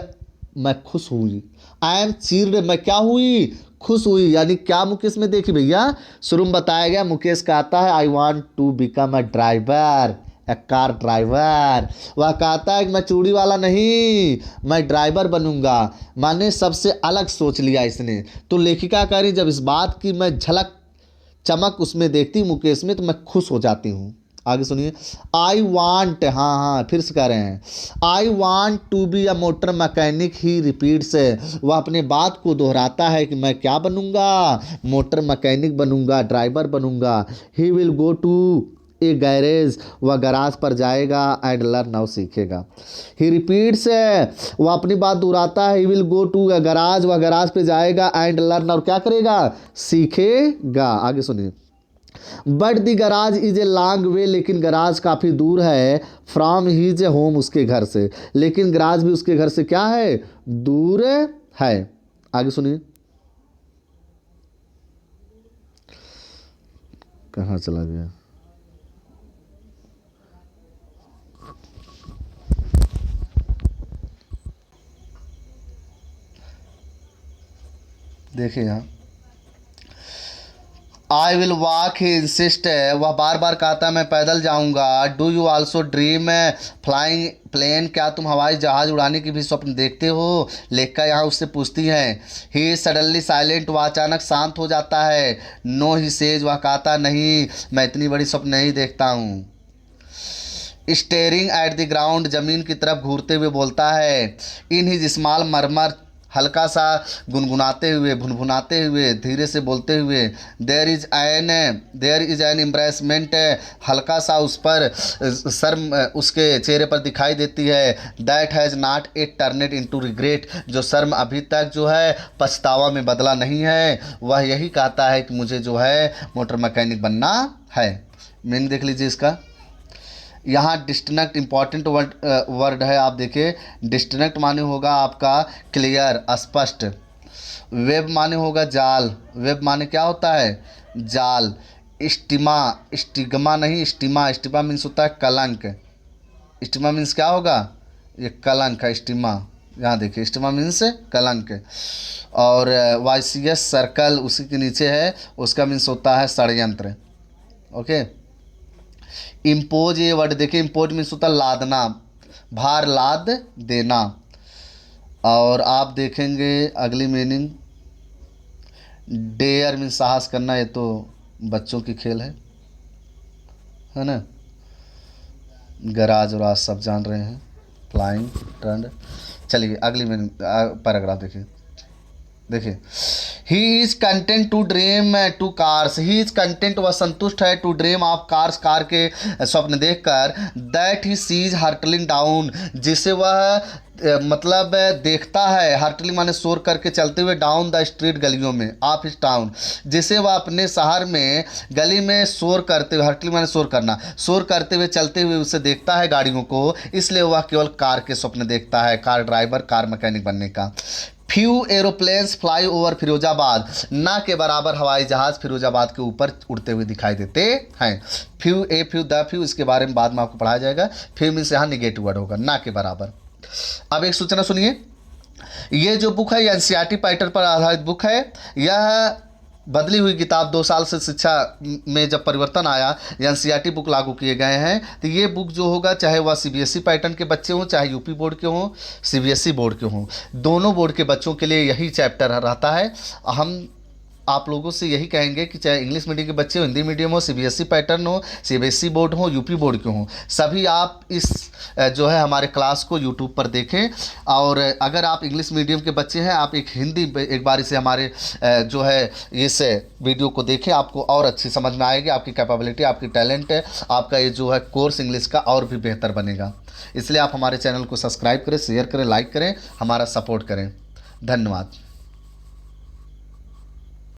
मैं खुश हुई। आई एम चीर्ड, मैं क्या हुई, खुश हुई। यानी क्या मुकेश में देखी भैया, शुरू में बताया गया, मुकेश कहता है I want to become a driver, a car driver. वह कहता है कि मैं चूड़ी वाला नहीं, मैं ड्राइवर बनूंगा। माने सबसे अलग सोच लिया इसने। तो लेखिका कह रही जब इस बात की मैं झलक चमक उसमें देखती हूँ मुकेश में, तो मैं खुश हो जाती हूँ। आगे सुनिए। आई वांट, हाँ फिर से कह रहे हैं, I want to be a motor mechanic, he repeats, वह अपने बात को दोहराता है कि मैं क्या बनूंगा, मोटर मैकेनिक बनूंगा, ड्राइवर बनूंगा। He will go to a garage, वह गराज पर जाएगा, एंड लर्न, और सीखेगा। ही रिपीट्स, वह अपनी बात दोहराता है, he will go to a garage, वह गराज पे जाएगा, एंड लर्न, और क्या करेगा, सीखेगा। आगे सुनिए। But the garage is a long way, लेकिन गराज काफ़ी दूर है, फ्रॉम हिज होम, उसके घर से। लेकिन गराज भी उसके घर से क्या है, दूर है। आगे सुनिए। कहाँ चला गया, देखिए यहाँ, I will walk, he insists, वह बार बार कहता है मैं पैदल जाऊंगा। Do you also dream flying plane, क्या तुम हवाई जहाज उड़ाने की भी स्वप्न देखते हो, लेखिका यहाँ उससे पूछती है। ही सडनली साइलेंट, वह अचानक शांत हो जाता है। नो ही सेज, वह कहता नहीं, मैं इतनी बड़ी स्वप्न नहीं देखता हूँ। स्टेयरिंग एट द ग्राउंड, जमीन की तरफ घूरते हुए बोलता है। इन हिज स्मॉल मरमर, हल्का सा गुनगुनाते हुए, भुनभुनाते हुए, धीरे से बोलते हुए। देयर इज एन एम्ब्रेसमेंट, हल्का सा उस पर शर्म उसके चेहरे पर दिखाई देती है। That has not a turned into regret, जो शर्म अभी तक जो है पछतावा में बदला नहीं है। वह यही कहता है कि मुझे जो है मोटर मैकेनिक बनना है। मीनिंग देख लीजिए इसका। यहाँ डिस्टनेक्ट इंपॉर्टेंट वर्ड है, आप देखिए। डिस्टनेक्ट माने होगा आपका क्लियर, स्पष्ट। वेब माने होगा जाल, वेब माने क्या होता है, जाल। स्टिमा, स्टिग्मा नहीं, स्टिमा, स्टिमा मीन्स होता है कलंक। स्टिमा मीन्स क्या होगा, ये कलंक है स्टिमा। यहाँ देखिए स्टिमा मीन्स कलंक। और वाइसियस सर्कल उसी के नीचे है, उसका मीन्स होता है षड्यंत्र। ओके। इम्पोज, ये वर्ड देखिए, इम्पोज मीन्स होता है लादना, भार लाद देना। और आप देखेंगे अगली मीनिंग, डेयर मीन्स साहस करना, ये तो बच्चों की खेल है ना। गराज वराज सब जान रहे हैं, फ्लाइंग टर्न। चलिए अगली में पैराग्राफ देखिए, देखिए he is content to dream to cars, he is content वह संतुष्ट है, to dream of cars car के स्वप्न देखकर, that he sees hurtling down जिसे वह मतलब देखता है, हर्टलिंग माने शोर करके चलते हुए, डाउन द स्ट्रीट गलियों में, ऑफ हिज टाउन जिसे वह अपने शहर में गली में शोर करते हुए, हर्टलिंग माने शोर करना, शोर करते हुए चलते हुए उसे देखता है गाड़ियों को, इसलिए वह केवल कार के स्वप्न देखता है, कार ड्राइवर कार मैकेनिक बनने का। Few aeroplanes fly over Firozabad, ना के बराबर हवाई जहाज फिरोजाबाद के ऊपर उड़ते हुए दिखाई देते हैं। Few a few the few इसके बारे में बाद में आपको पढ़ाया जाएगा। फ्यू मीन्स यहाँ निगेटिव वर्ड होगा, ना के बराबर। अब एक सूचना सुनिए, ये जो बुक है ये एनसीईआरटी पैटर्न पर आधारित बुक है। यह बदली हुई किताब 2 साल से शिक्षा में जब परिवर्तन आया, एनसीईआरटी बुक लागू किए गए हैं, तो ये बुक जो होगा चाहे वह सीबीएसई पैटर्न के बच्चे हों, चाहे यूपी बोर्ड के हों, सीबीएसई बोर्ड के हों, दोनों बोर्ड के बच्चों के लिए यही चैप्टर रहता है। हम आप लोगों से यही कहेंगे कि चाहे इंग्लिश मीडियम के बच्चे हो, हिंदी मीडियम हो, सीबीएसई पैटर्न हो, सीबीएसई बोर्ड हो, यूपी बोर्ड के हों, सभी आप इस जो है हमारे क्लास को यूट्यूब पर देखें। और अगर आप इंग्लिश मीडियम के बच्चे हैं, आप एक हिंदी एक बार इसे हमारे जो है इस वीडियो को देखें, आपको और अच्छी समझ में आएगी, आपकी कैपेबिलिटी, आपकी टैलेंट है, आपका ये जो है कोर्स इंग्लिश का और भी बेहतर बनेगा। इसलिए आप हमारे चैनल को सब्सक्राइब करें, शेयर करें, लाइक करें, हमारा सपोर्ट करें। धन्यवाद।